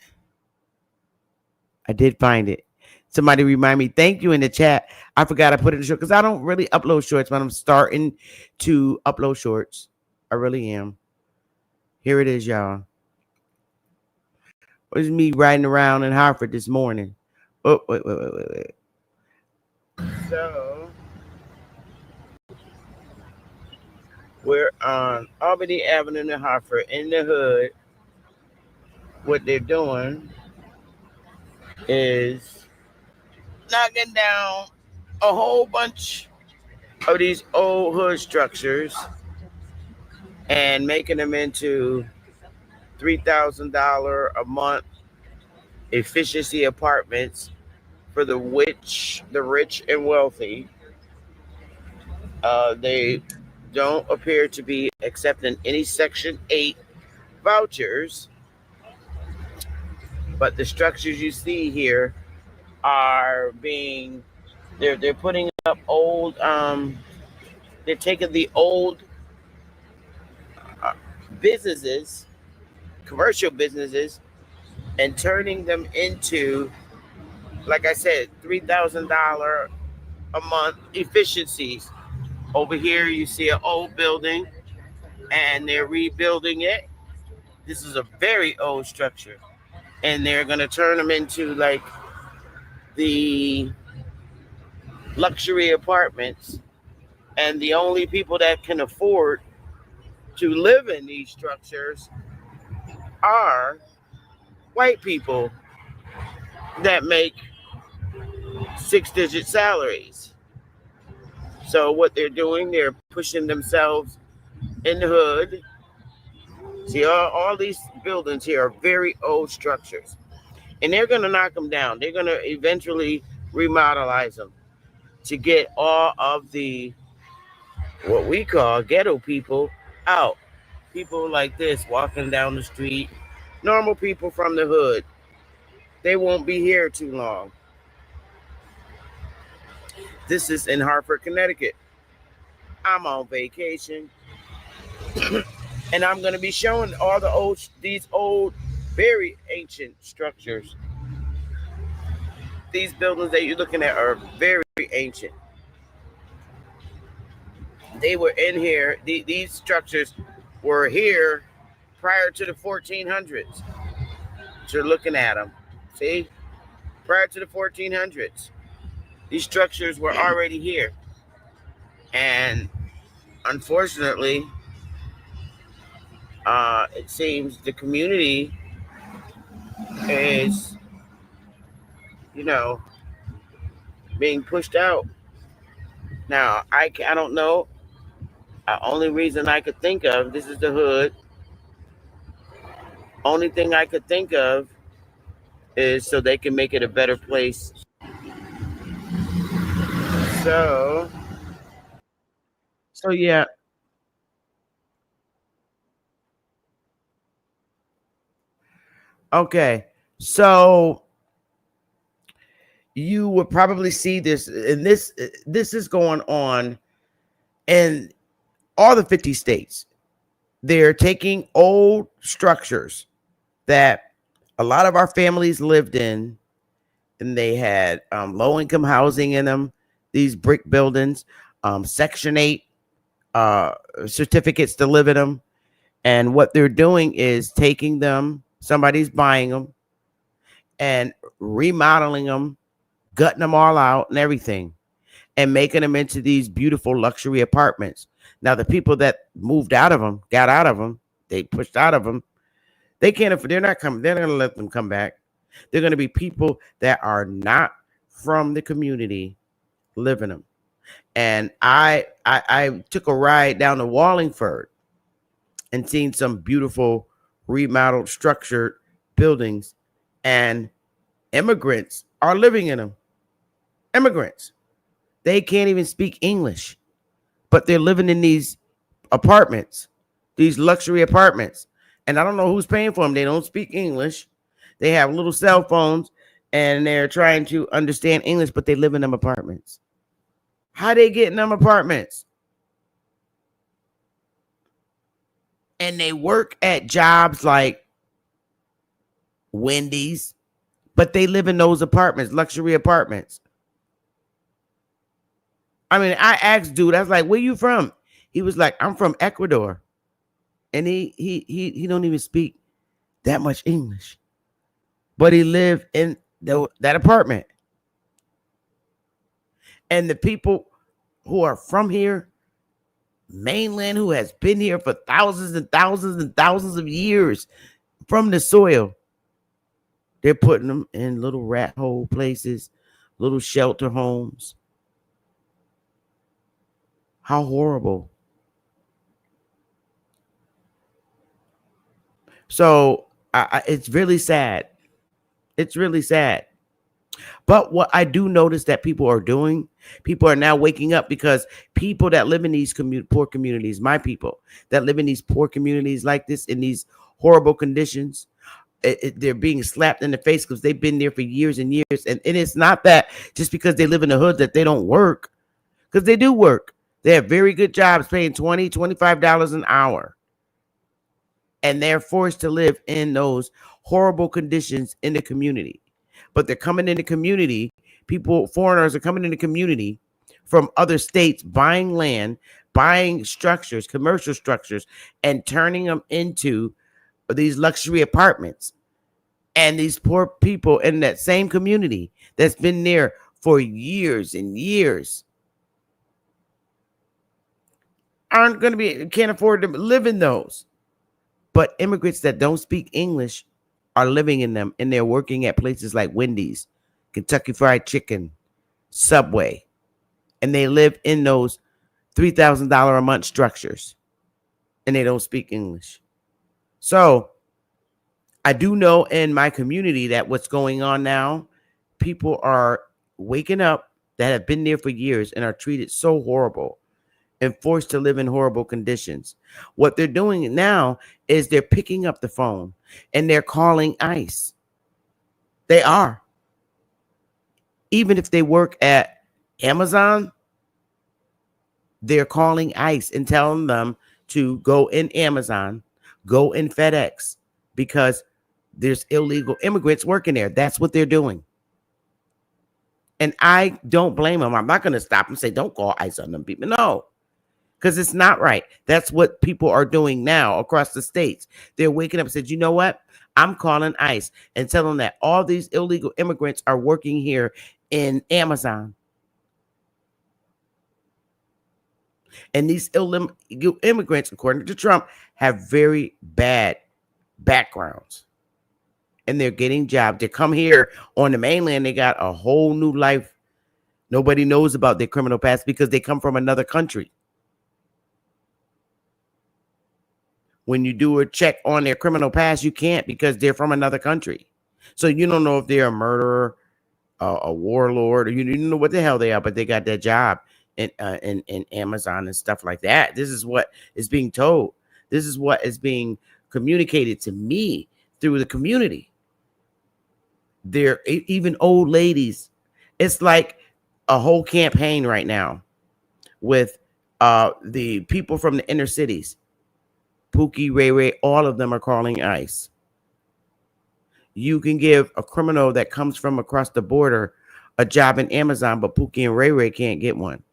Somebody remind me. Thank you in the chat. I forgot I put it in the short because I don't really upload shorts, but I'm starting to upload shorts. I really am. Here it is, y'all. It was me riding around in Hartford this morning. Oh, wait. So, we're on Albany Avenue in Hartford in the hood. What they're doing is knocking down a whole bunch of these old hood structures and making them into $3,000 a month efficiency apartments for the rich and wealthy. They don't appear to be accepting any Section 8 vouchers, but the structures you see here are they're putting up old, they're taking the old businesses, commercial businesses, and turning them into, like I said, $3,000 a month efficiencies. Over here, you see an old building, and they're rebuilding it. This is a very old structure, and they're going to turn them into like the luxury apartments. And the only people that can afford to live in these structures are white people that make 6-digit salaries. So what they're doing, they're pushing themselves in the hood. See, all these buildings here are very old structures. And they're going to knock them down. They're going to eventually remodelize them to get all of the, what we call ghetto people out. People like this walking down the street, normal people from the hood. They won't be here too long. This is in Hartford, Connecticut. I'm on vacation. And I'm going to be showing all these old, very ancient structures. These buildings that you're looking at are very ancient. They were in here. These structures were here prior to the 1400s. So you're looking at them. See? Prior to the 1400s. These structures were already here. And unfortunately, it seems the community is, you know, being pushed out. Now, I don't know. The only reason I could think of, this is the hood. Only thing I could think of is so they can make it a better place. So, so yeah. Okay. So you would probably see this, and this is going on in all the 50 states. They're taking old structures that a lot of our families lived in, and they had low income housing in them, these brick buildings, Section 8 uh, certificates to live in them. And what they're doing is taking them, somebody's buying them and remodeling them, gutting them all out and everything, and making them into these beautiful luxury apartments. Now, the people that moved out of them, got out of them, they pushed out of them, they can't afford, they're not coming, they're not going to let them come back. They're going to be people that are not from the community living them. And I took a ride down to Wallingford and seen some beautiful remodeled structured buildings, and immigrants are living in them. Immigrants. They can't even speak English, but they're living in these apartments, these luxury apartments. And I don't know who's paying for them. They don't speak English. They have little cell phones and they're trying to understand English, but they live in them apartments. How they get in them apartments? And they work at jobs like Wendy's, but they live in those apartments, luxury apartments. I mean, I asked dude, I was like, where you from? He was like, I'm from Ecuador. And he don't even speak that much English. But he lived in that apartment. And the people who are from here, mainland, who has been here for thousands and thousands and thousands of years from the soil, they're putting them in little rat hole places, little shelter homes. How horrible. So it's really sad. It's really sad. But what I do notice that people are doing, people are now waking up, because people that live in these poor communities, my people that live in these poor communities like this, in these horrible conditions, they're being slapped in the face because they've been there for years and years. And it's not that just because they live in the hood that they don't work, because they do work. They have very good jobs paying $20, $25 an hour. And they're forced to live in those horrible conditions in the community. But they're coming in the community. People, foreigners are coming in the community from other states, buying land, buying structures, commercial structures, and turning them into these luxury apartments. And these poor people in that same community that's been there for years and years can't afford to live in those. But immigrants that don't speak English are living in them, and they're working at places like Wendy's, Kentucky Fried Chicken, Subway, and they live in those $3,000 a month structures, and they don't speak English. So I do know in my community that what's going on now, people are waking up that have been there for years and are treated so horrible and forced to live in horrible conditions. What they're doing now is they're picking up the phone and they're calling ICE. They are. Even if they work at Amazon, they're calling ICE and telling them to go in Amazon, go in FedEx, because there's illegal immigrants working there. That's what they're doing. And I don't blame them. I'm not going to stop and say, don't call ICE on them people. No. because it's not right. That's what people are doing now across the states. They're waking up and said, you know what? I'm calling ICE and telling them that all these illegal immigrants are working here in Amazon. And these illegal immigrants, according to Trump, have very bad backgrounds. And they're getting jobs. They come here on the mainland, they got a whole new life. Nobody knows about their criminal past because they come from another country. When you do a check on their criminal past, you can't because they're from another country. So you don't know if they're a murderer, a warlord, or you don't know what the hell they are, but they got that job in Amazon and stuff like that. This is what is being told. This is what is being communicated to me through the community. They're even old ladies. It's like a whole campaign right now with the people from the inner cities. Pookie, Ray Ray, all of them are calling ICE. You can give a criminal that comes from across the border a job in Amazon, but Pookie and Ray Ray can't get one.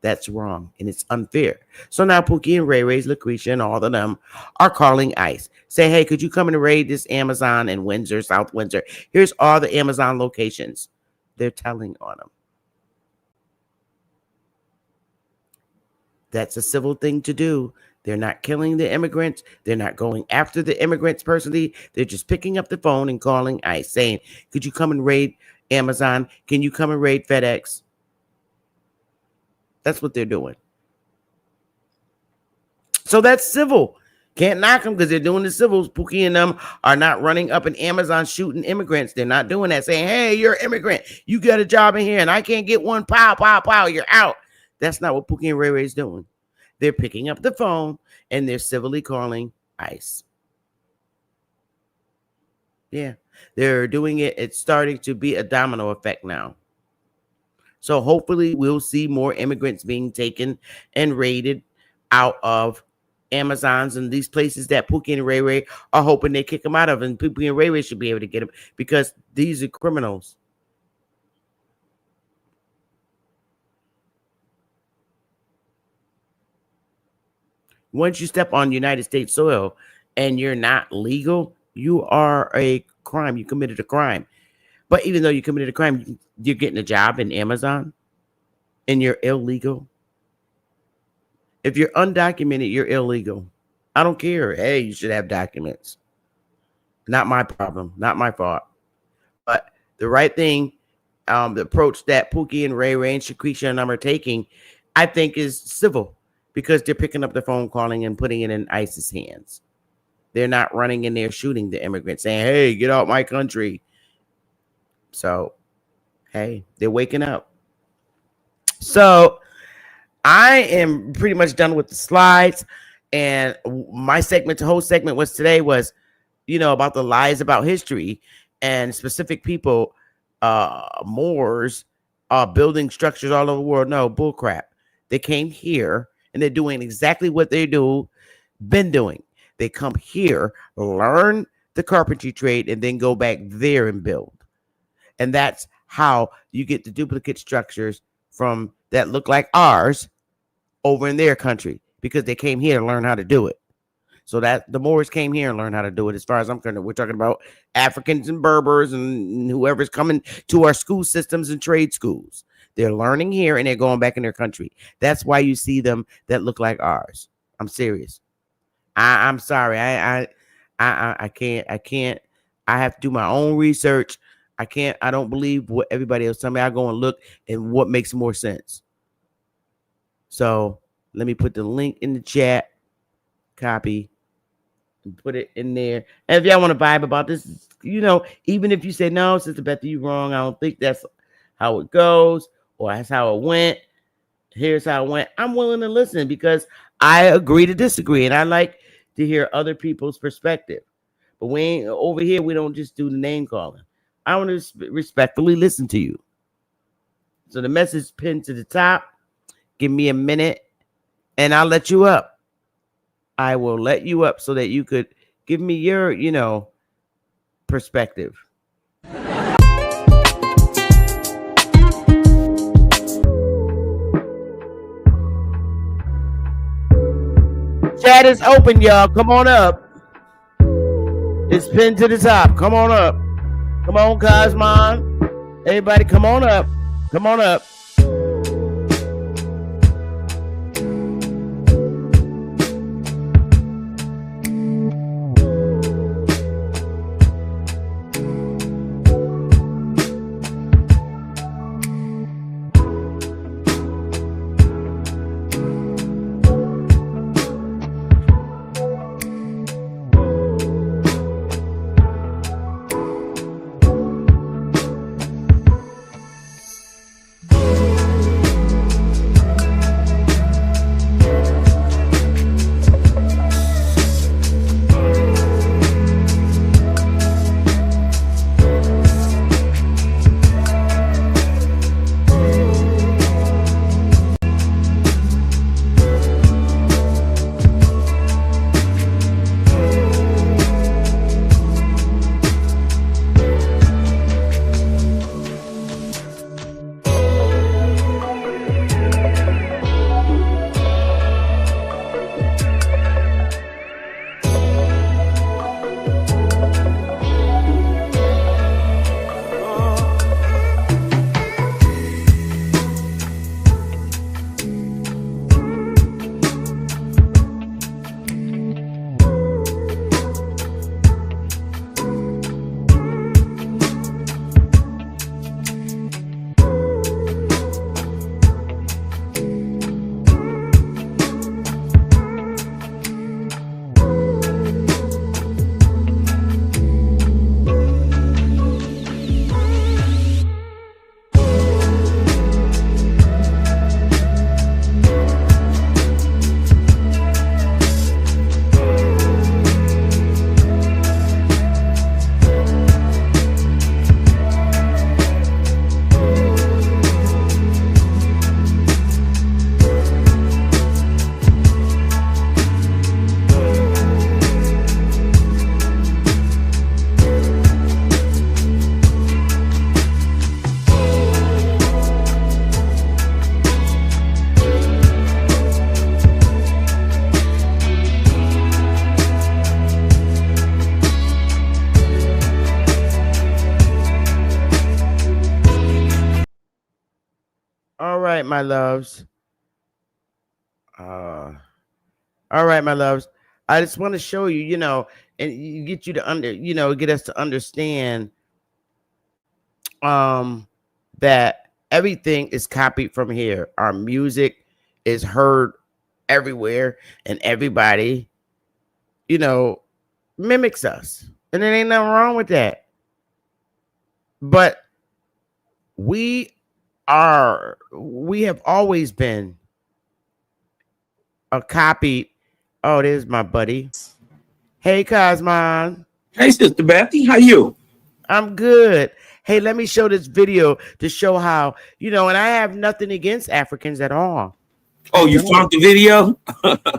That's wrong, and it's unfair. So now Pookie and Ray Ray's, Lucretia, and all of them are calling ICE. Say, hey, could you come and raid this Amazon in Windsor, South Windsor? Here's all the Amazon locations. They're telling on them. That's a civil thing to do. They're not killing the immigrants. They're not going after the immigrants personally. They're just picking up the phone and calling ICE, saying, could you come and raid Amazon? Can you come and raid FedEx? That's what they're doing. So that's civil. Can't knock them because they're doing the civils. Pookie and them are not running up in Amazon shooting immigrants. They're not doing that, saying, hey, you're an immigrant. You got a job in here and I can't get one. Pow, pow, pow, you're out. That's not what Pookie and Ray Ray's doing. They're picking up the phone and they're civilly calling ICE. Yeah, they're doing it. It's starting to be a domino effect now. So hopefully we'll see more immigrants being taken and raided out of Amazons and these places that Pookie and Ray Ray are hoping they kick them out of. And Pookie and Ray Ray should be able to get them because these are criminals. Once you step on United States soil and you're not legal, you are a crime. You committed a crime. But even though you committed a crime, you're getting a job in Amazon and you're illegal. If you're undocumented, you're illegal. I don't care. Hey, you should have documents. Not my problem. Not my fault. But the right thing, the approach that Pookie and Ray Ray and Shakrisha and them are taking, I think is civil. Because they're picking up the phone calling and putting it in ICE's hands. They're not running in there shooting the immigrants saying, hey, get out my country. So, hey, they're waking up. So, I am pretty much done with the slides. And my segment, the whole segment was today was, about the lies about history and specific people, Moors, building structures all over the world. No, bullcrap. They came here. And they're doing exactly what they been doing. They come here, learn the carpentry trade, and then go back there and build. And that's how you get the duplicate structures from that look like ours over in their country because they came here to learn how to do it. So that the Moors came here and learned how to do it. As far as I'm concerned, we're talking about Africans and Berbers and whoever's coming to our school systems and trade schools. They're learning here and they're going back in their country. That's why you see them that look like ours. I'm serious. I'm sorry. I can't. I have to do my own research. I don't believe what everybody else tell me. I go and look and what makes more sense. So let me put the link in the chat. Copy. And put it in there. And if y'all want to vibe about this, even if you say, no, Sister Beth, you wrong. I don't think that's how it goes. Or that's how it went. Here's how it went. I'm willing to listen because I agree to disagree. And I like to hear other people's perspective. But over here, we don't just do the name calling. I want to respectfully listen to you. So the message pinned to the top. Give me a minute and I'll let you up. I will let you up so that you could give me your, perspective. chat is open, y'all. Come on up. It's pinned to the top. Come on up. Come on, Cosmon. Everybody, come on up. Come on up. All right, my loves. All right, my loves. I just want to show you, and get you to get us to understand that everything is copied from here. Our music is heard everywhere, and everybody, mimics us. And there ain't nothing wrong with that. But we have always been a copy. Oh, there's my buddy. Hey, Cosmon. Hey, Sister Bethy, how you? I'm good. Hey, let me show this video to show how, and I have nothing against Africans at all. Oh, you found the video?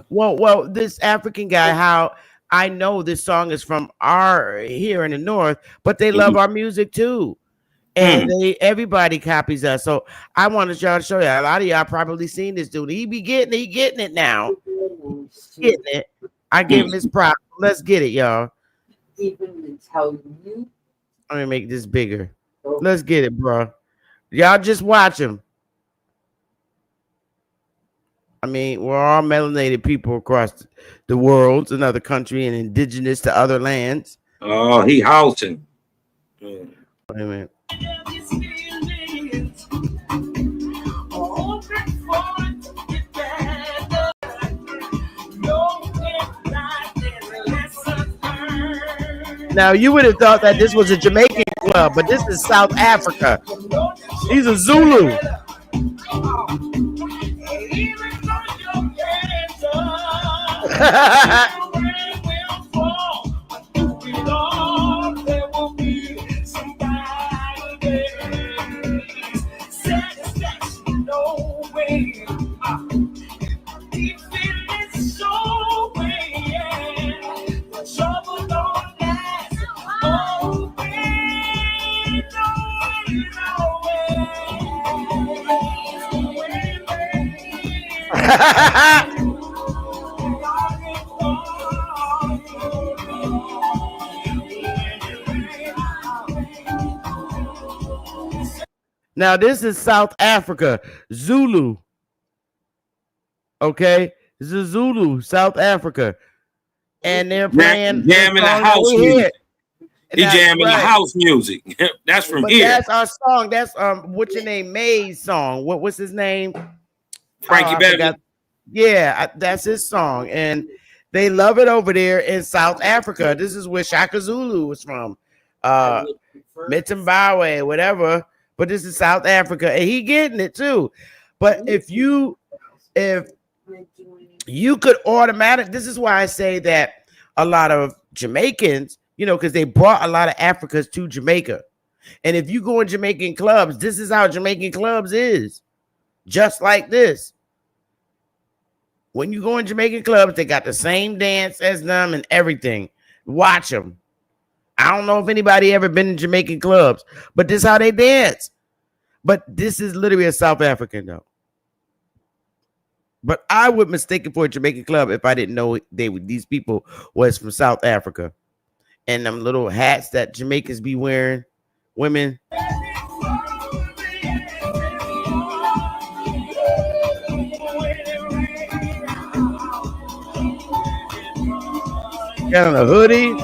Well, this African guy, how I know this song is from here in the North, but they love our music too. And everybody copies us. So I wanted y'all to show you. A lot of y'all probably seen this dude. He getting it now. Getting it. I give him his prop. Let's get it, y'all. Even tell you. Let me make this bigger. Let's get it, bro. Y'all just watch him. I mean, we're all melanated people across the world, another country, and indigenous to other lands. Oh, he housing. Wait a minute. Now, you would have thought that this was a Jamaican club, but this is South Africa. He's a Zulu. Now this is South Africa, Zulu. Okay, this is Zulu, South Africa, and they're playing the Jamming the song that house we hear. music. He jamming the house music. That's from But here. that's our song. That's what's your name? May's song. What's his name? Frankie Beverly. Yeah, that's his song, and they love it over there in South Africa. This is where Shaka Zulu was from, Mitambawe, whatever. But this is South Africa, and he getting it too. But if you could automatic, this is why I say that a lot of Jamaicans, you know, because they brought a lot of Africans to Jamaica. And if you go in Jamaican clubs, this is how Jamaican clubs is. Just like this. When you go in Jamaican clubs, they got the same dance as them and everything. Watch them. I don't know if anybody ever been in Jamaican clubs, but this is how they dance. But this is literally a South African though. But I would mistake it for a Jamaican club if I didn't know these people was from South Africa. And them little hats that Jamaicans be wearing, women. Got on a hoodie.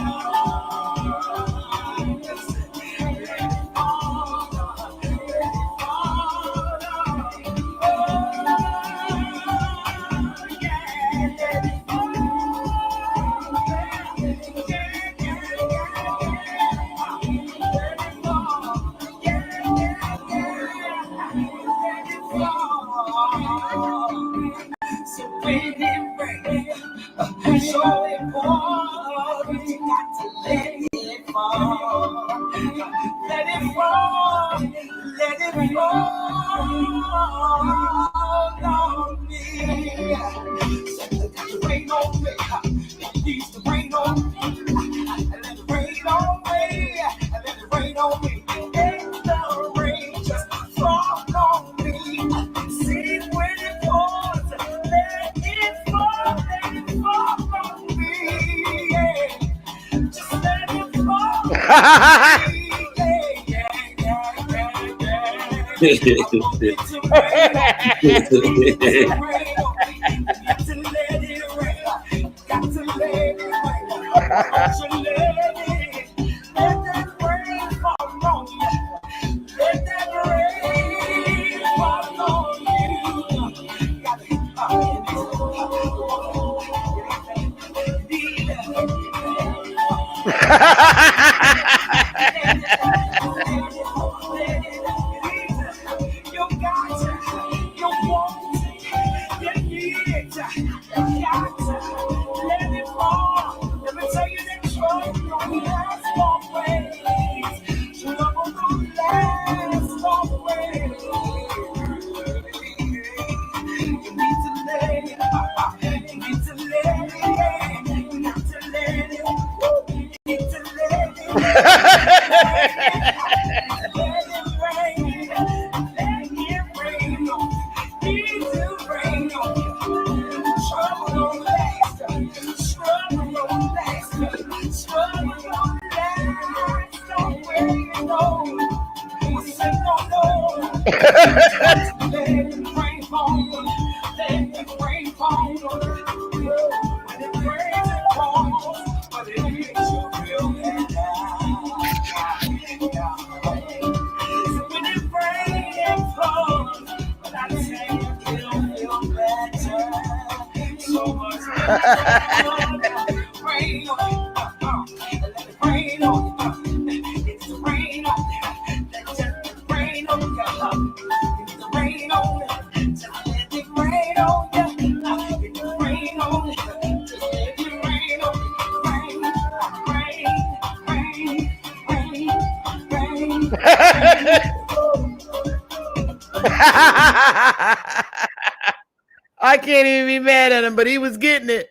I can't even be mad at him, but he was getting it,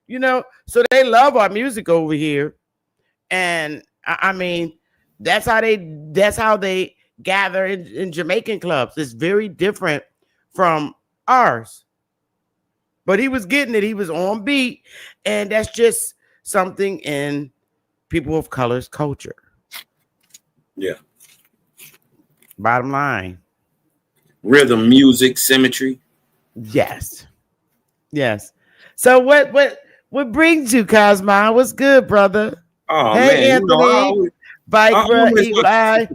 you know. So they love our music over here, and I mean, that's how they gather in Jamaican clubs. It's very different from ours, but he was getting it. He was on beat, and that's just something in people of color's culture. Yeah. Bottom line. Rhythm, music, symmetry. Yes. Yes. So what brings you, Cosmo? What's good, brother? Oh Hey, man, Anthony. I Viper, always Eagle watch, Eye.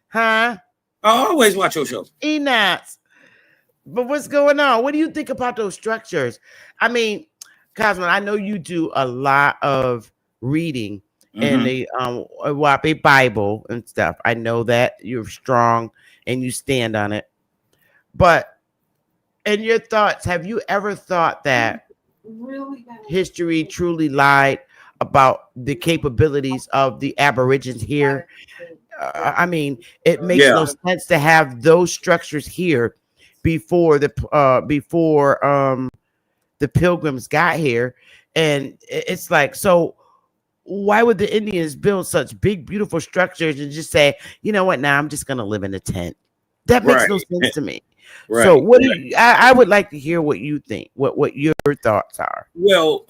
Huh? I always watch your show. Enots. But what's going on? What do you think about those structures? I mean, Cosmo, I know you do a lot of reading in the Wape Bible and stuff. I know that you're strong and you stand on it. But in your thoughts, have you ever thought that history truly lied about the capabilities of the Aborigines here? I mean, it makes no Yeah, sense to have those structures here before the Pilgrims got here, and it's like, so why would the Indians build such big, beautiful structures and just say, you know what, now I'm just gonna live in a tent? That makes right, no sense to me. So, right. what do you? I would like to hear what you think. What your thoughts are. Well,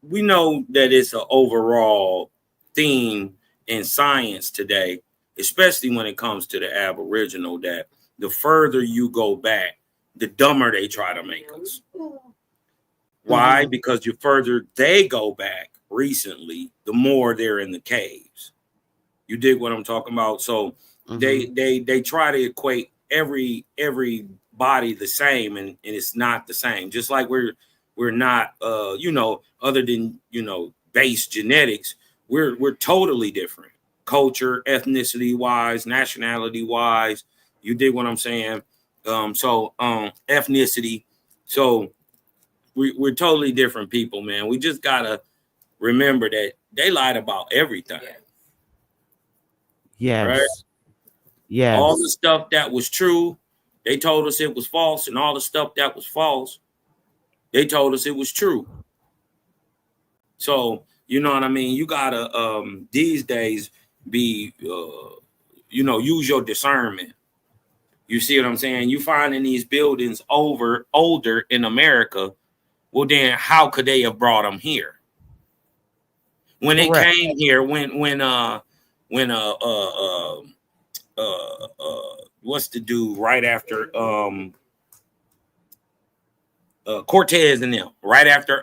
we know that it's an overall theme in science today, especially when it comes to the Aboriginal, that the further you go back, the dumber they try to make us. Why? Mm-hmm. Because the further they go back recently, the more they're in the caves. You dig what I'm talking about? So Mm-hmm. they try to equate every body the same, and it's not the same. Just like we're not other than base genetics, we're totally different. Culture, ethnicity wise, nationality wise. You dig what I'm saying? Ethnicity. So we're totally different people, man. We just gotta remember that they lied about everything. Right? Yes. All the Yes. stuff that was true, they told us it was false, and all the stuff that was false, they told us it was true. So you know what I mean. You gotta these days be use your discernment. You see what I'm saying? You finding these buildings older in America. Well, then how could they have brought them here when they Correct. came here? When what's the dude right after Cortez and them, right after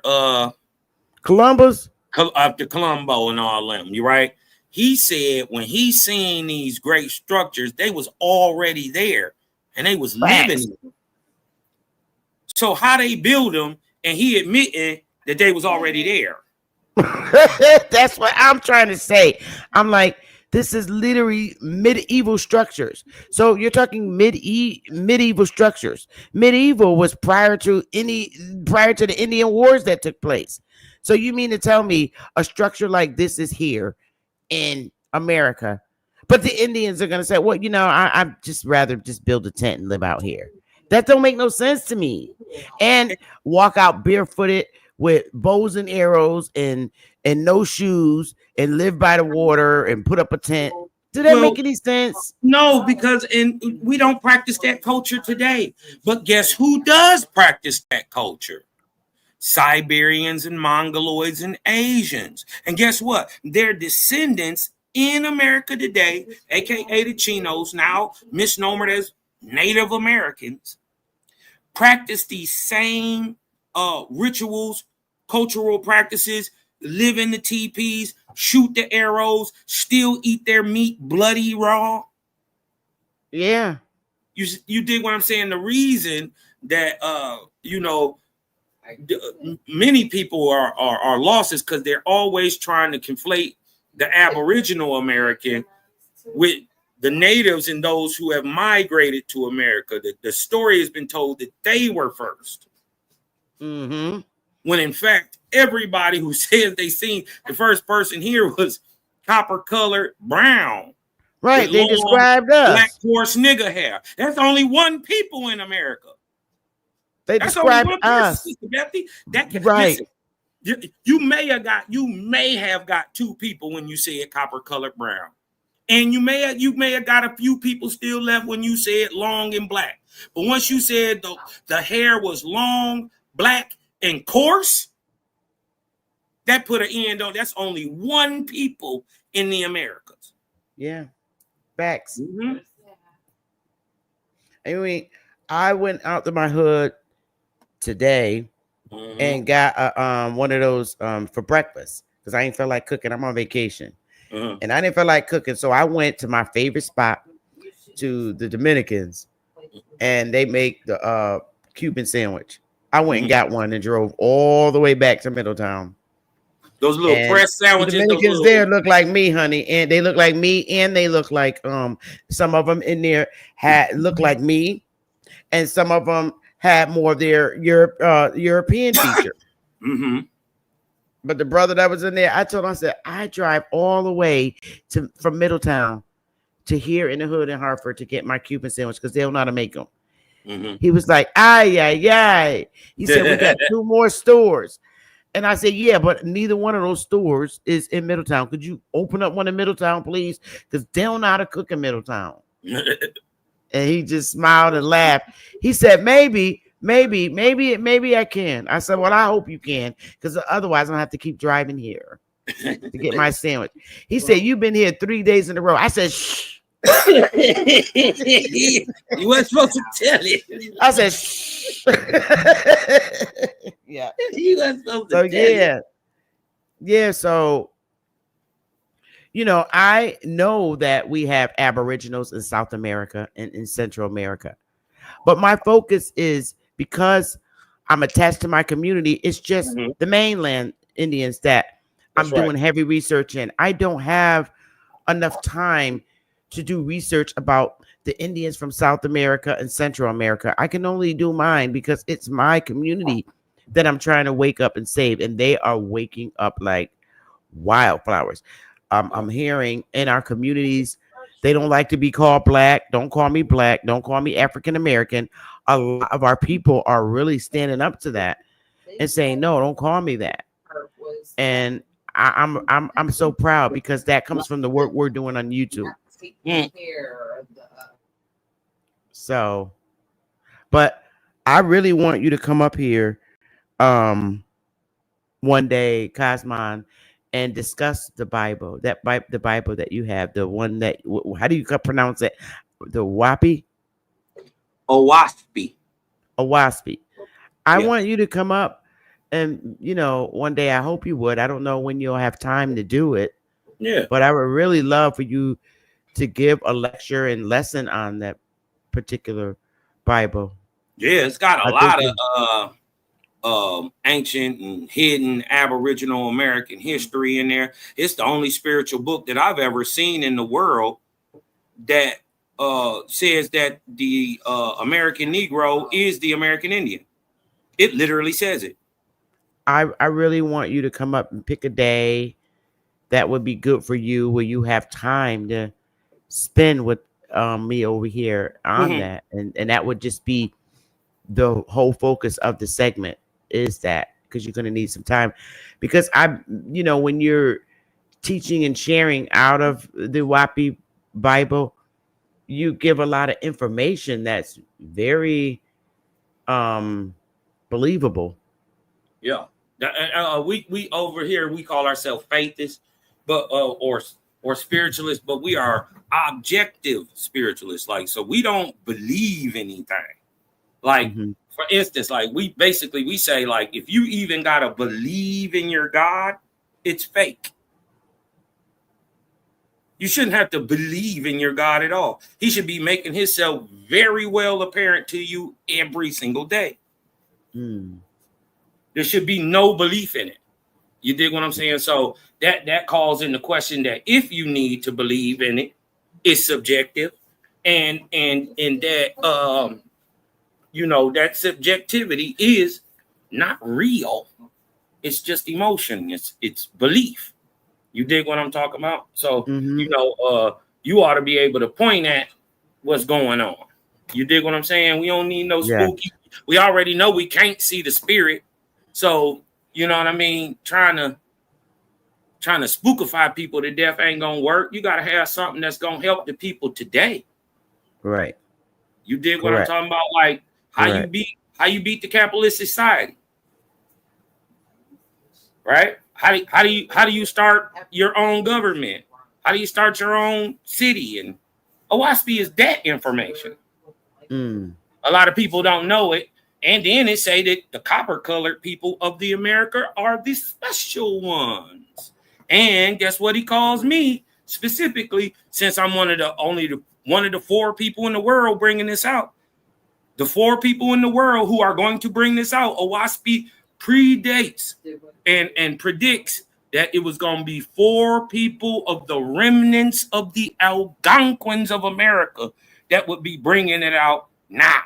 Columbus. after Colombo and all them, you right? He said when he seen these great structures, they was already there and they was living Facts. in them. So how they build them, and he admitting that they was already there. That's what I'm trying to say. I'm like, this is literally medieval structures. So you're talking medieval structures. Medieval was prior to the Indian wars that took place. So you mean to tell me a structure like this is here in America, but the Indians are gonna say, well, I'm just rather just build a tent and live out here. That don't make no sense to me. And walk out barefooted with bows and arrows and no shoes and live by the water and put up a tent. Do that Well, make any sense? no, because we don't practice that culture today. But guess who does practice that culture? Siberians and Mongoloids and Asians. And guess what? Their descendants in America today, aka the Chinos, now misnomered as Native Americans, practice these same rituals, cultural practices, live in the teepees, shoot the arrows, still eat their meat bloody raw. Yeah. You dig what I'm saying? The reason that many people are lost is because they're always trying to conflate the Aboriginal American with the natives and those who have migrated to America. The story has been told that they were first. Mm-hmm. When in fact, everybody who says they seen the first person here was copper colored brown with Right. They long described black us. coarse nigger hair. That's only one people in America. They That's only described one person, us. Sister Bethany. That can Right. listen. You may have got two people when you said copper colored brown, and you may have got a few people still left when you said long and black. But once you said the hair was long, black, and coarse, that put an end on. That's only one people in the Americas. Yeah. Facts. Mm-hmm. I mean, I went out to my hood today Mm-hmm. and got one of those for breakfast because I ain't feel like cooking. I'm on vacation Uh-huh. and I didn't feel like cooking, so I went to my favorite spot, to the Dominicans, and they make the Cuban sandwich. I went and Mm-hmm. got one and drove all the way back to Middletown. Those little And press the sandwiches, those Dominicans little. there look like me, honey, and they look like me, and they look like some of them in there had look like me, and some of them had more of their European feature. Mm-hmm. But the brother that was in there, I told him, I said, I drive all the way from Middletown to here in the hood in Hartford to get my Cuban sandwich because they don't know how to make them. Mm-hmm. He was like, ay, ay, ay. He said, we got 2 more stores. And I said, yeah, but neither one of those stores is in Middletown. Could you open up one in Middletown, please? Because they don't know how to cook in Middletown. And he just smiled and laughed. He said, maybe I can. I said, well, I hope you can, because otherwise I'm gonna have to keep driving here to get my sandwich. He said, you've been here 3 days in a row. I said, shh. You weren't supposed to tell it. I said, shh. Yeah. You weren't supposed to So tell it. yeah. Yeah. So, I know that we have Aboriginals in South America and in Central America, but my focus is because I'm attached to my community. It's just Mhm. the mainland Indians that That's I'm doing heavy research in. I don't have enough time to do research about the Indians from South America and Central America. I can only do mine because it's my community that I'm trying to wake up and save, and they are waking up like wildflowers. I'm hearing in our communities, they don't like to be called black. Don't call me black. Don't call me African American. A lot of our people are really standing up to that and saying, no, don't call me that. And I'm so proud because that comes from the work we're doing on YouTube. Mm. So, but I really want you to come up here one day, Cosmon, and discuss the Bible, the Bible that you have, the one that, how do you pronounce it? The Wapi? Owaspy. Owaspi. I Yeah. want you to come up and, one day, I hope you would. I don't know when you'll have time to do it, Yeah. but I would really love for you to give a lecture and lesson on that particular Bible. Yeah, it's got a I think lot of ancient and hidden Aboriginal American history in there. It's the only spiritual book that I've ever seen in the world that says that the American Negro is the American Indian. It literally says it. I really want you to come up and pick a day that would be good for you where you have time to spend with me over here on Mhm. that. And that would just be the whole focus of the segment, is that because you're going to need some time, because when you're teaching and sharing out of the Wapi Bible, you give a lot of information that's very believable. Yeah. We over here we call ourselves faithists, but or spiritualists, but we are objective spiritualists. Like, so we don't believe anything. Like, Mhm. for instance, like we say, like, if you even gotta believe in your God, it's fake. You shouldn't have to believe in your God at all. He should be making himself very well apparent to you every single day. Mm. There should be no belief in it. You dig what I'm saying? So that calls into question that if you need to believe in it, it's subjective, and that that subjectivity is not real. It's just emotion. It's belief. You dig what I'm talking about? So Mhm. you ought to be able to point at what's going on. You dig what I'm saying? We don't need no Yeah. spooky. We already know we can't see the spirit. So you know what I mean? Trying to spookify people to death ain't gonna work. You gotta have something that's gonna help the people today. Right. You dig what I'm Correct. talking about? Like how you Correct. beat the capitalist society, right? How do you start your own government? How do you start your own city and Owaspy is that information. Mm. A lot of people don't know it. And then it say that the copper-colored people of the America are the special ones. And guess what he calls me specifically, since I'm one of the 4 people in the world bringing this out. The 4 people in the world who are going to bring this out, Owaspy predates and predicts that it was going to be 4 people of the remnants of the Algonquins of America that would be bringing it out now.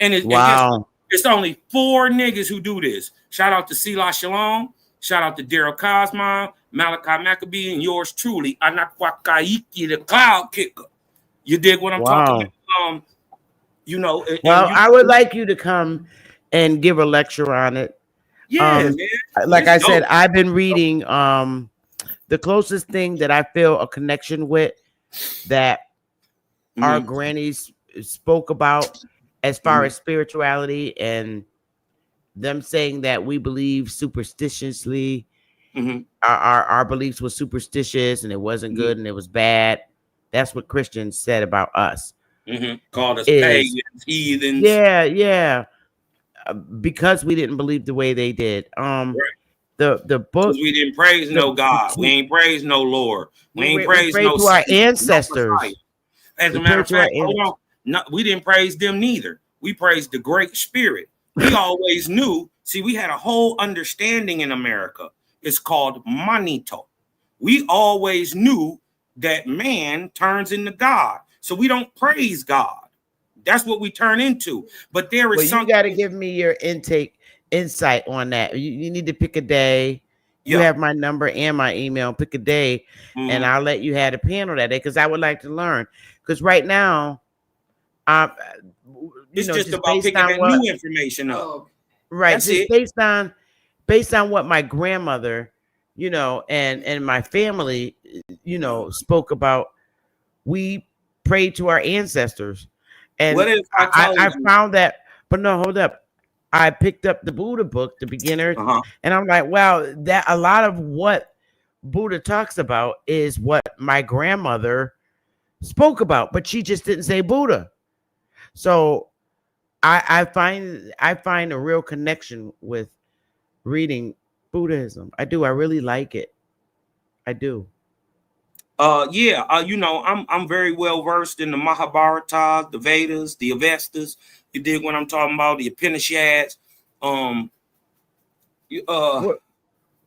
And it's only 4 niggas who do this. Shout out to Sela Shalom. Shout out to Daryl Cosma, Malachi Maccabee, and yours truly, Anakwakaiki, the cloud kicker. You dig what I'm talking about? You know. I would like you to come and give a lecture on it. Yeah, man. Like I said, I've been reading the closest thing that I feel a connection with that our grannies spoke about as far as spirituality and them saying that we believe superstitiously. Our beliefs were superstitious and it wasn't good and it was bad. That's what Christians said about us. Called us pagans, heathens. Yeah. Because we didn't believe the way they did. Right. The book. We didn't praise no God. We ain't praise no Lord. We ain't praise no to our ancestors. As a matter of fact, hold on. No, we didn't praise them neither. We praised the Great Spirit. We always knew. See, we had a whole understanding in America. It's called manito. We always knew that man turns into God. So we don't praise God. That's what we turn into. But there is something. You got to give me your insight on that. You need to pick a day. You have my number and my email. Pick a day, and I'll let you have a panel that day because I would like to learn. Because right now, it's just about picking that new information up. Right. That's just based on what my grandmother, and my family, spoke about. We prayed to our ancestors. And what if I found that, but no, hold up. I picked up the Buddha book, the beginner, and I'm like, wow, that a lot of what Buddha talks about is what my grandmother spoke about, but she just didn't say Buddha. So I find a real connection with reading Buddhism. I do. I really like it. I do. I'm very well versed in the Mahabharata, the Vedas, the Avestas. You dig what I'm talking about? The Upanishads. Okay.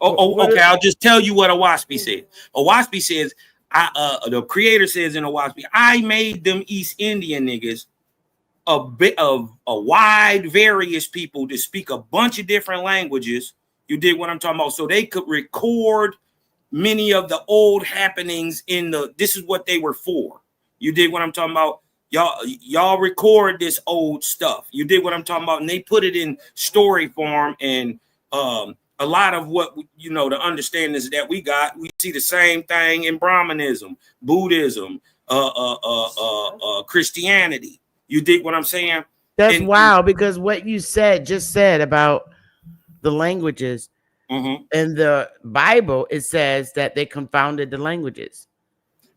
I'll just tell you what Owaspy said. Owaspy says, the creator says in Owaspy, I made them East Indian niggas a bit of a wide various people to speak a bunch of different languages. You dig what I'm talking about? So they could record many of the old happenings this is what they were for. You dig what I'm talking about? Y'all record this old stuff. You dig what I'm talking about? And they put it in story form. And a lot of what, the understandings that we see the same thing in Brahmanism, Buddhism, Christianity. You dig what I'm saying? That's wild because what you just said about the languages, in the Bible, it says that they confounded the languages.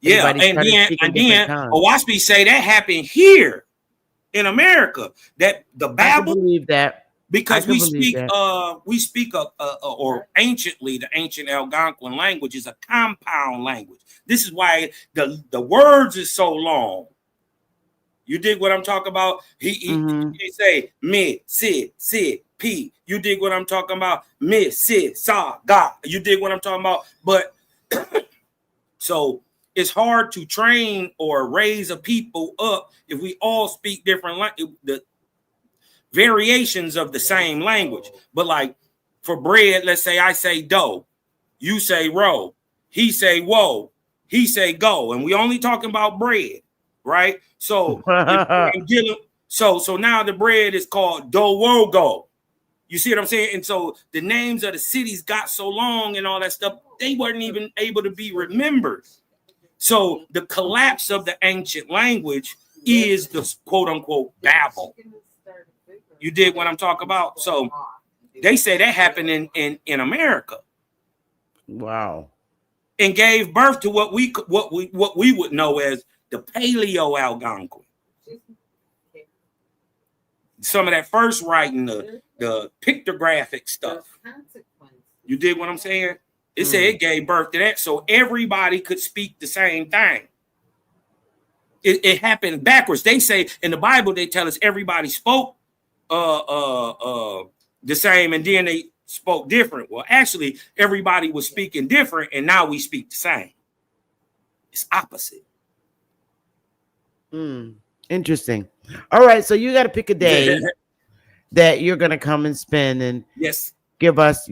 Yeah, and then Owaspy say that happened here in America. That the Bible, I believe that because we speak or anciently the ancient Algonquin language is a compound language. This is why the words is so long. You dig what I'm talking about? He say me, si, P. You dig what I'm talking about? Me, si, sa, ga. You dig what I'm talking about? But so it's hard to train or raise a people up if we all speak different the variations of the same language. But like for bread, let's say I say dough, you say roll, he say whoa, he say go, and we only talking about bread, right? So so now the bread is called Dowogo. You see what I'm saying? And so the names of the cities got so long and all that stuff, they weren't even able to be remembered. So the collapse of the ancient language is the quote unquote Babel. You dig what I'm talking about? So they say that happened in America. Wow. And gave birth to what we would know as the Paleo Algonquin. Some of that first writing, the pictographic stuff. You dig what I'm saying? It said it gave birth to that, so everybody could speak the same thing. It happened backwards. They say in the Bible, they tell us everybody spoke the same, and then they spoke different. Well, actually, everybody was speaking different, and now we speak the same. It's opposite. Interesting. All right, so you got to pick a day that you're going to come and spend and yes, give us,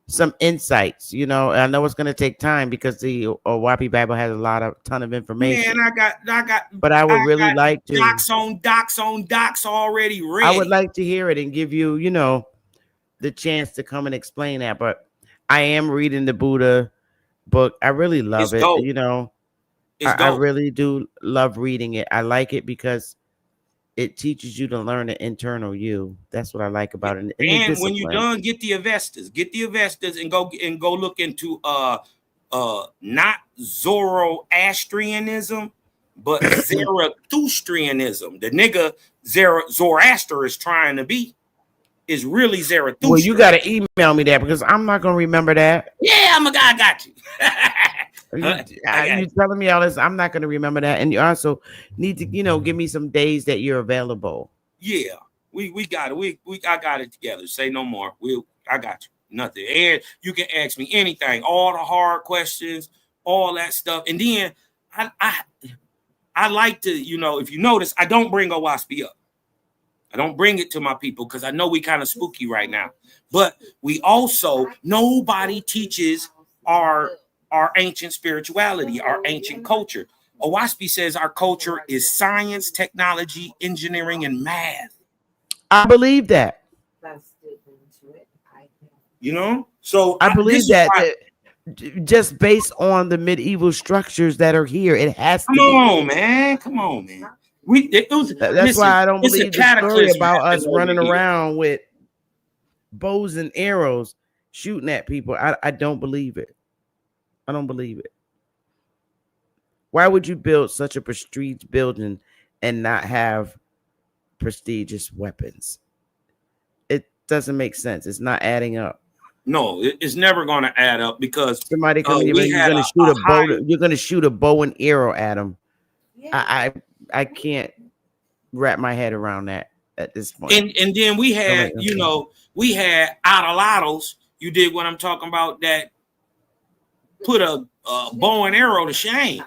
some insights. I know it's going to take time because the Wapi Bible has a ton of information. Man, I got. But I would really like to docs already ready. I would like to hear it and give you, the chance to come and explain that. But I am reading the Buddha book. I really love it. Dope. I really do love reading it. I like it because it teaches you to learn the internal you. That's what I like about it. And when you're done, get the investors, and go look into not Zoroastrianism, but Zarathustrianism. The nigga Zoroaster is trying to be is really Zarathustra. Well, you got to email me that because I'm not gonna remember that. Yeah, I got you. You telling me all this? I'm not gonna remember that, and you also need to, give me some days that you're available. Yeah, we got it. I got it together. Say no more. I got you. Nothing. And you can ask me anything, all the hard questions, all that stuff. And then I like to, if you notice, I don't bring OWASP up. I don't bring it to my people because I know we kind of spooky right now. But we also, nobody teaches our ancient spirituality, our ancient culture. OWASP says our culture is science, technology, engineering, and math. I believe that. So I believe that just based on the medieval structures that are here, it has to. Come on, man. That's why I don't believe the story about us running around with bows and arrows shooting at people. I don't believe it. I don't believe it. Why would you build such a prestige building and not have prestigious weapons? It doesn't make sense. It's not adding up. No, it's never going to add up because somebody coming here, you're going to shoot a bow. You're going to shoot a bow and arrow at them. Yeah. I can't wrap my head around that at this point. And then we had, we had Adalados. You did what I'm talking about. That put a bow and arrow to shame.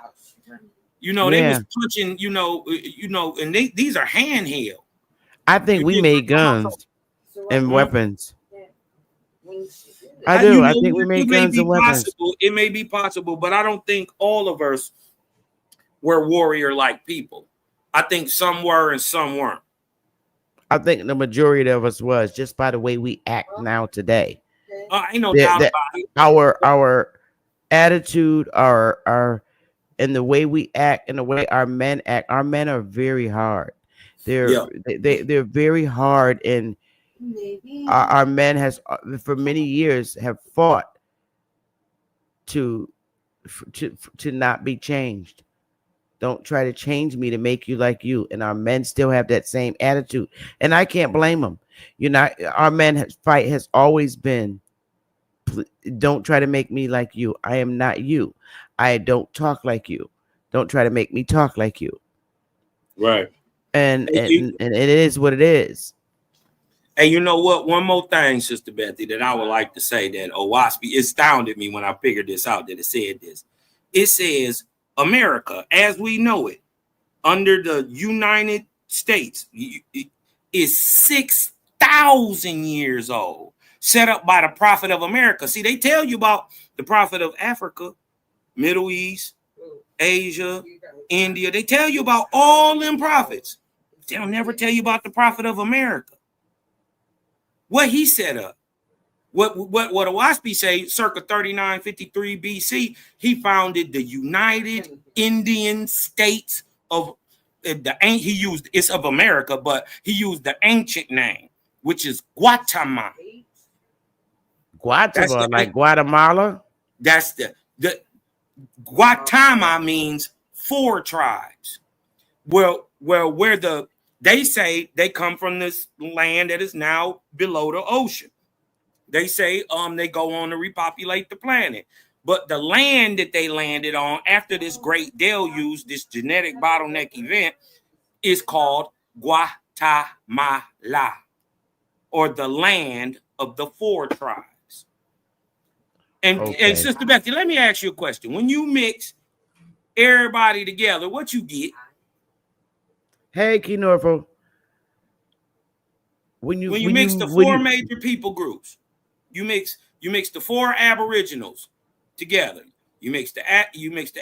They was punching. And these are handheld. I think we made guns and weapons. I do. I think we made guns and weapons. It may be possible, but I don't think all of us were warrior-like people. I think some were and some weren't. I think the majority of us was, just by the way we act now today. Ain't no doubt about it. Our attitude, our and the way we act and the way our men act. Our men are very hard. They're very hard, and our men has for many years have fought to not be changed. Don't try to change me to make you like you. And our men still have that same attitude, and I can't blame them. Our men fight has always been, don't try to make me like you. I am not you. I don't talk like you. Don't try to make me talk like you. Right. And it is what it is. And you know what? One more thing, Sister Bethy, that I would like to say that OWASP astounded me when I figured this out, that it said this. It says America, as we know it, under the United States, is 6,000 years old, set up by the prophet of America. See, they tell you about the prophet of Africa, Middle East, Asia, India. They tell you about all them prophets. They'll never tell you about the prophet of America. What he set up. What OWASP say, circa 3953 BC, he founded the United Indian States of he used, it's of America, but he used the ancient name, which is Guatemala. Guatemala, like Guatemala? That's the Guatemala means 4 tribes. Well, where they say they come from this land that is now below the ocean. They say they go on to repopulate the planet. But the land that they landed on after this great deluge, this genetic bottleneck event, is called Guatemala, or the land of the 4 tribes. And Sister Betsy, let me ask you a question. When you mix everybody together, what you get? Hey, Kenorfo. When you mix the 4 major people groups, you mix the 4 aboriginals together. You mix the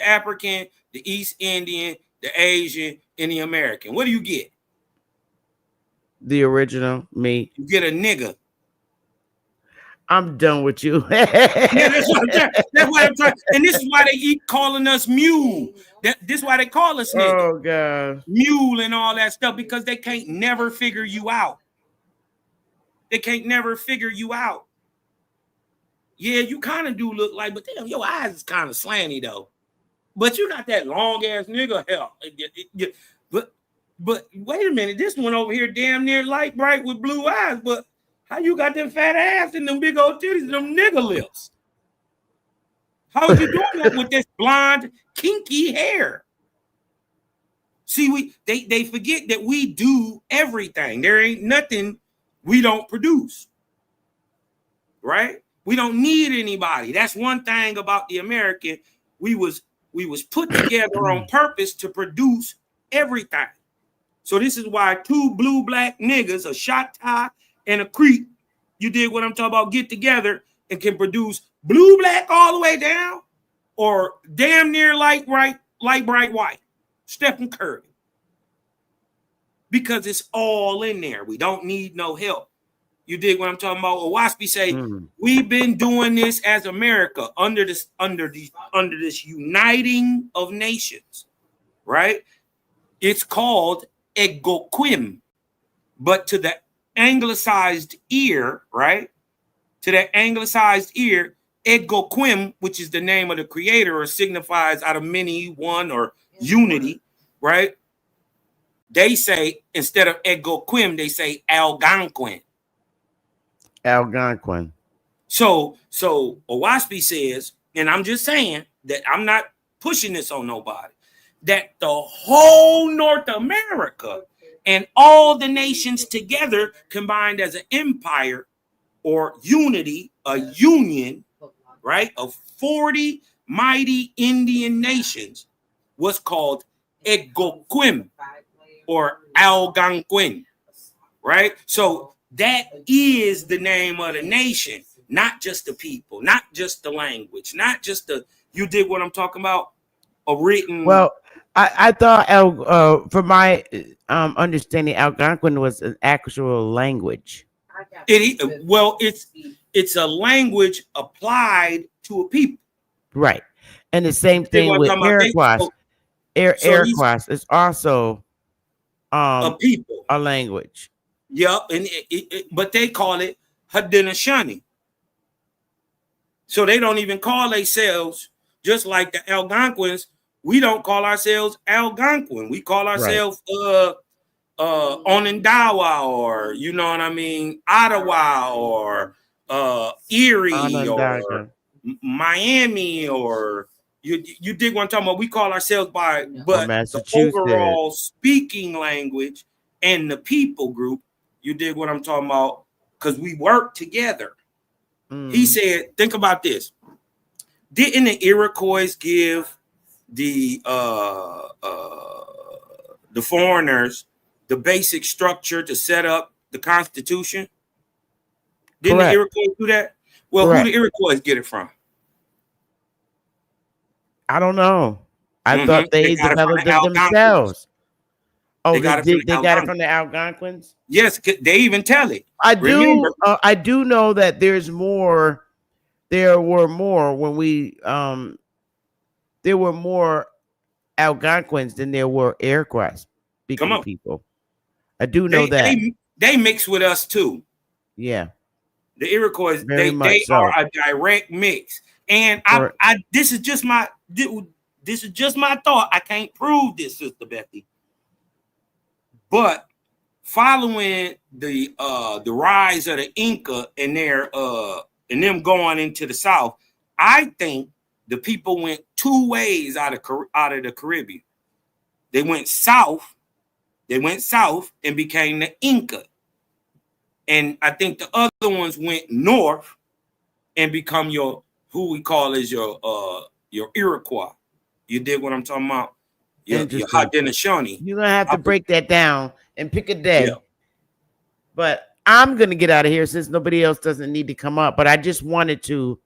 African, the East Indian, the Asian, and the American. What do you get? The original me. You get a nigga. I'm done with you. Yeah, that's what I'm trying. And this is why they keep calling us mule. This is why they call us nigga. Oh God. Mule and all that stuff, because they can't never figure you out. They can't never figure you out. Yeah, you kind of do look like, but damn, your eyes is kind of slanty though. But you got that long ass nigga hair. But wait a minute, this one over here damn near light bright with blue eyes. But how you got them fat ass and them big old titties and them nigga lips? How you doing that with this blonde, kinky hair? See, they forget that we do everything. There ain't nothing we don't produce, right? We don't need anybody. That's one thing about the American. We was put together on purpose to produce everything. So this is why 2 blue black niggas, a shot tie and a creep, you dig what I'm talking about, get together and can produce blue black all the way down, or damn near light bright white, Stephen Curry. Because it's all in there. We don't need no help. You dig what I'm talking about? Owaspy say, we've been doing this as America under this uniting of nations, right? It's called Egoquim. But to the anglicized ear, right? To that anglicized ear, Egoquim, which is the name of the creator or signifies out of many one or unity, right? They say, instead of Egoquim, they say Algonquin. Algonquin. So Owaspy says, and I'm just saying that I'm not pushing this on nobody, that the whole North America and all the nations together combined as an empire or unity, a union, right, of 40 mighty Indian nations was called Egoquim or Algonquin, right? So that is the name of the nation, not just the people, not just the language, not just the, you dig what I'm talking about? A written. Well, I thought from my understanding, Algonquin was an actual language. It's a language applied to a people. Right. And the same thing with Iroquois. Iroquois is also a people, a language. Yep, and but they call it Haudenosaunee. So they don't even call themselves, just like the Algonquins. We don't call ourselves Algonquin. We call ourselves Onondaga, or you know what I mean, Ottawa, or Erie, Onondaga, or Miami, or you dig what I'm talking about? We call ourselves by, but the overall speaking language and the people group, you dig what I'm talking about? Because we work together. He said, think about this. Didn't the Iroquois give the foreigners the basic structure to set up the Constitution? Didn't the Iroquois do that? Well, who the Iroquois get it from? I don't know. I thought they developed it themselves. Oh, they got it from the Algonquins? Yes, they even tell it. I do know that there's more. There were more when we there were more Algonquins than there were Iroquois speaking people. I do know that. They mix with us too. Yeah. The Iroquois, they are a direct mix. And this is just this is just my thought. I can't prove this, Sister Betty. But following the rise of the Inca and them going into the South, I think the people went two ways out of the Caribbean. They went south. They went south and became the Inca. And I think the other ones went north and become who we call as your Iroquois. You dig what I'm talking about? Your Haudenosaunee. You're gonna have to break that down and pick a day. Yeah. But I'm gonna get out of here since nobody else doesn't need to come up. But I just wanted to,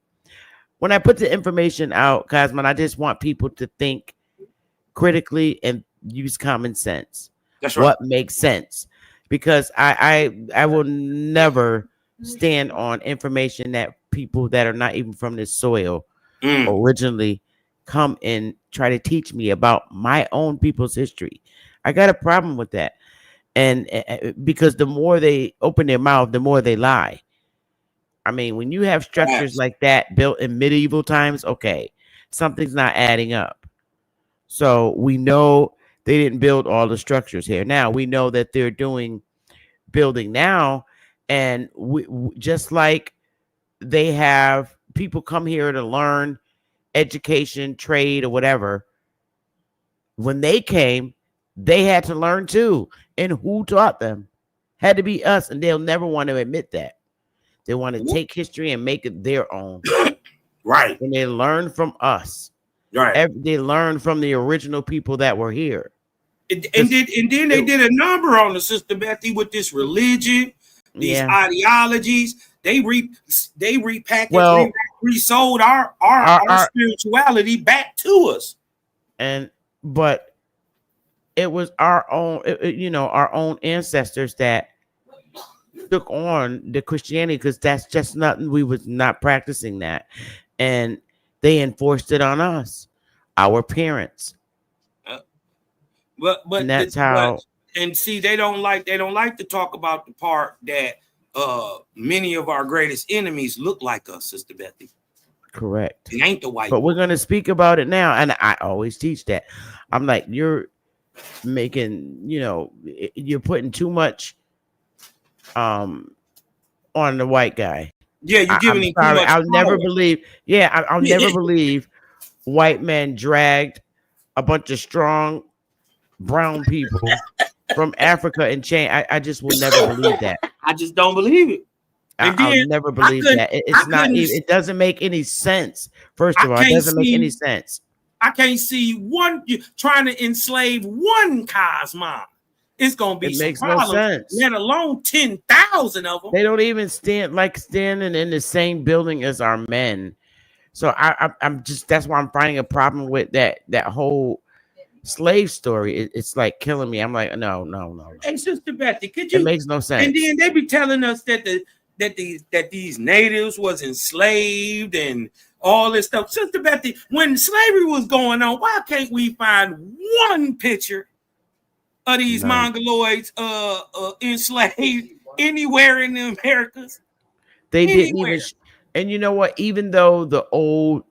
when I put the information out, Cosman, I just want people to think critically and use common sense. That's right. What makes sense? Because I will never stand on information that people that are not even from this soil originally come and try to teach me about my own people's history. I got a problem with that. And because the more they open their mouth, the more they lie. I mean, when you have structures like that built in medieval times, okay, something's not adding up. So we know they didn't build all the structures here. Now we know that they're building now, and we just like they have people come here to learn education, trade, or whatever. When they came, they had to learn too. And who taught them? Had to be us, and they'll never want to admit that. They want to take history and make it their own. Right. And they learn from us. Right. They learn from the original people that were here. And then they did a number on the Sister Betty with this religion, these ideologies. They repackaged, resold our spirituality back to us. But it was our own, our own ancestors that took on the Christianity, because that's just nothing. We was not practicing that, and they enforced it on us, our parents. But and that's how. And see, they don't like to talk about the part that many of our greatest enemies look like us, Sister Betty. Correct. It ain't the white. But we're gonna speak about it now, and I always teach that. I'm like, you're making, you're putting too much on the white guy. Yeah, you're giving him too much. I'll never believe. Yeah, I'll never believe white men dragged a bunch of strong brown people from Africa and chain. I just will never believe that. I just don't believe it. I'll never believe that. It's not even. It doesn't make any sense. First of all, it doesn't make any sense. I can't see one trying to enslave one Cosmon. It's gonna be some problems, no sense. Let alone 10,000 of them. They don't even standing in the same building as our men. So I'm just, that's why I'm finding a problem with that whole slave story. It's like killing me. I'm like, no. Hey, Sister Betty, could you? It makes no sense. And then they be telling us that these natives was enslaved and all this stuff. Sister Betty, when slavery was going on, why can't we find one picture of these Mongoloids enslaved anywhere in the Americas? They didn't even. And you know what? Even though the old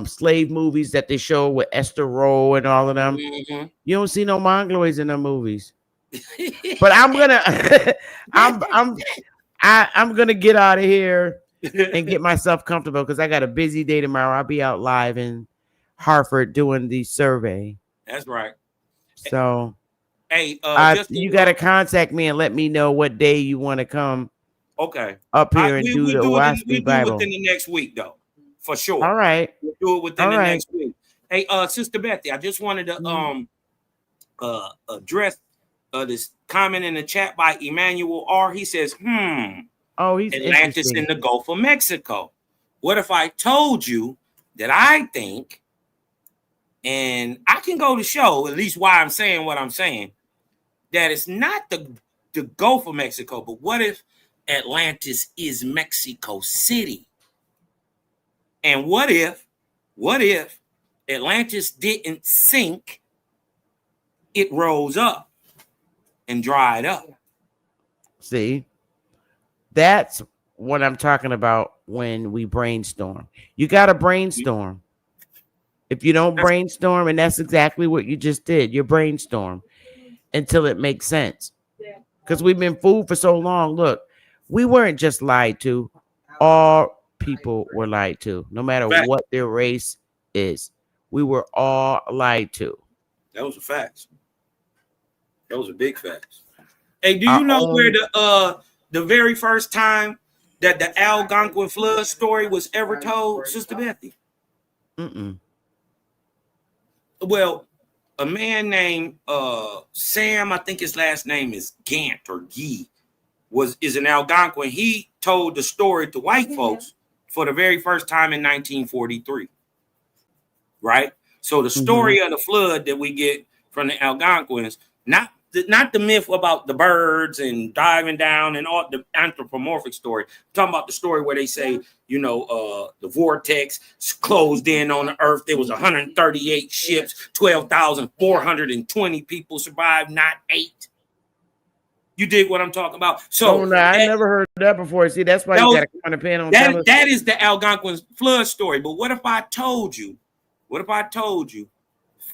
slave movies that they show with Esther Rowe and all of them, you don't see no Mongoloids in them movies. But I'm gonna, I'm gonna get out of here and get myself comfortable, because I got a busy day tomorrow. I'll be out live in Hartford doing the survey. That's right. So, hey, you got to contact me and let me know what day you want to come. Okay. Up here and do the WASP Bible within the next week, though, for sure. All right. We'll do it within the next week. Hey, Sister Betty, I just wanted to address this comment in the chat by Emmanuel R. He says, Oh, he's Atlantis in the Gulf of Mexico. What if I told you that I think, and I can go to show at least why I'm saying what I'm saying, that it's not the Gulf of Mexico, but what if Atlantis is Mexico City? And what if Atlantis didn't sink, it rose up and dried up? See, that's what I'm talking about when we brainstorm. You got to brainstorm. If you don't brainstorm, and that's exactly what you just did, you brainstorm until it makes sense. Because we've been fooled for so long. Look, we weren't just lied to. All people were lied to, no matter Fact. what their race is. We were all lied to. That was a fact. That was a big fact. Hey, do Our you know where own- the very first time that the Algonquin flood story was ever told, Sister Bethy? Mm-mm. Well, a man named Sam, I think his last name is Gant or Gee, is an Algonquin. He told the story to white folks for the very first time in 1943. Right? So the story of the flood that we get from the Algonquins, not the myth about the birds and diving down and all the anthropomorphic story. I'm talking about the story where they say, the vortex closed in on the earth. There was 138 ships, 12,420 people survived, not 8. You dig what I'm talking about? So no, I never heard that before. See, that's why you got to come on the panel. That is the Algonquin flood story. But what if I told you?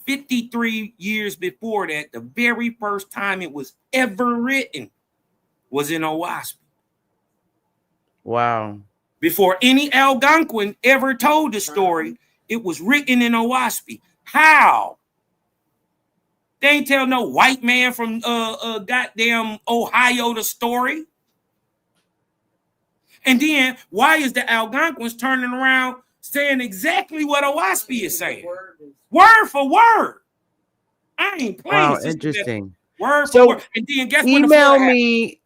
53 years before that, the very first time it was ever written was in Owaspie. Wow. Before any Algonquin ever told the story, it was written in Owaspie. How? They ain't tell no white man from goddamn Ohio the story. And then why is the Algonquins turning around saying exactly what Owaspie is saying? Word for word. I ain't playing. Wow, interesting. Word for word. And then guess what? Email me.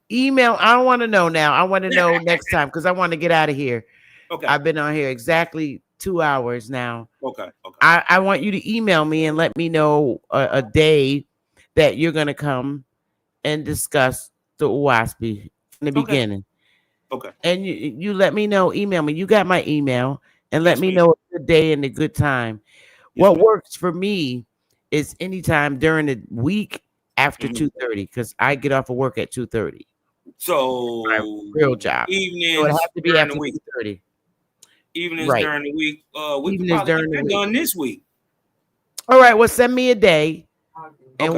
Email. I don't want to know now. I want to know next time because I want to get out of here. Okay. I've been on here exactly 2 hours now. Okay. I want you to email me and let me know a day that you're going to come and discuss the Owaspie from the beginning. Okay. And you let me know. Email me. You got my email. And let me know a good day and a good time. What works for me is anytime during the week after 2:30 because I get off of work at 2:30. So my real job. Evenings so it has to be after 2:30. Evenings during the week. We can probably get that done this week. All right. Well, send me a day, and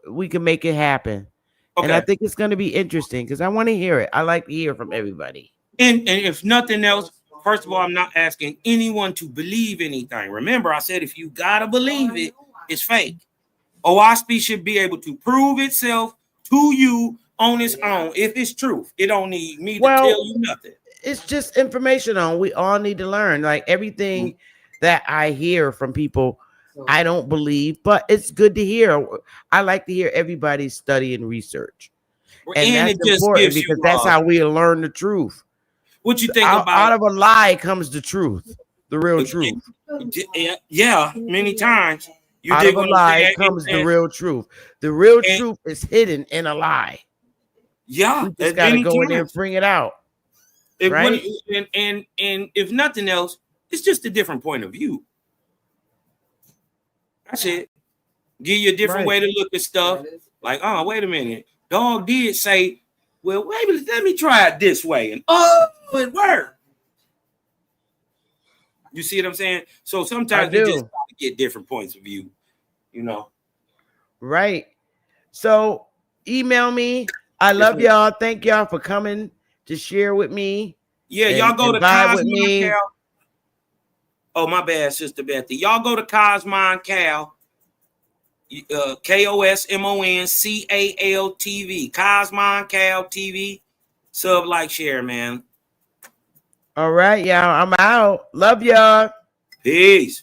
we can make it happen. Okay. And I think it's going to be interesting because I want to hear it. I like to hear from everybody. And if nothing else. First of all, I'm not asking anyone to believe anything. Remember, I said if you gotta believe it, it's fake. Owaspie should be able to prove itself to you on its own if it's truth. It don't need me to tell you nothing. It's just information on. We all need to learn. Like everything that I hear from people, I don't believe, but it's good to hear. I like to hear everybody study and research, and that's important because that's how we learn the truth. What you think about? Out of a lie comes the truth, the real truth. Yeah, many times. Out of a lie comes the real truth. The real truth is hidden in a lie. Yeah, we just gotta go in there and bring it out. Right? And if nothing else, it's just a different point of view. That's it. Give you a different way to look at stuff. Like, oh, wait a minute. Dog did say, well, maybe let me try it this way. And it worked. You see what I'm saying? So sometimes you just get different points of view, Right. So email me. I love y'all. Thank y'all for coming to share with me. Yeah, y'all go to Cosmon Cal. Oh, my bad, Sister Bethy. Y'all go to Cosmon Cal. KOSMONCAL TV. Cosmon Cal TV. Sub, like, share, man. All right, y'all. I'm out. Love y'all. Peace.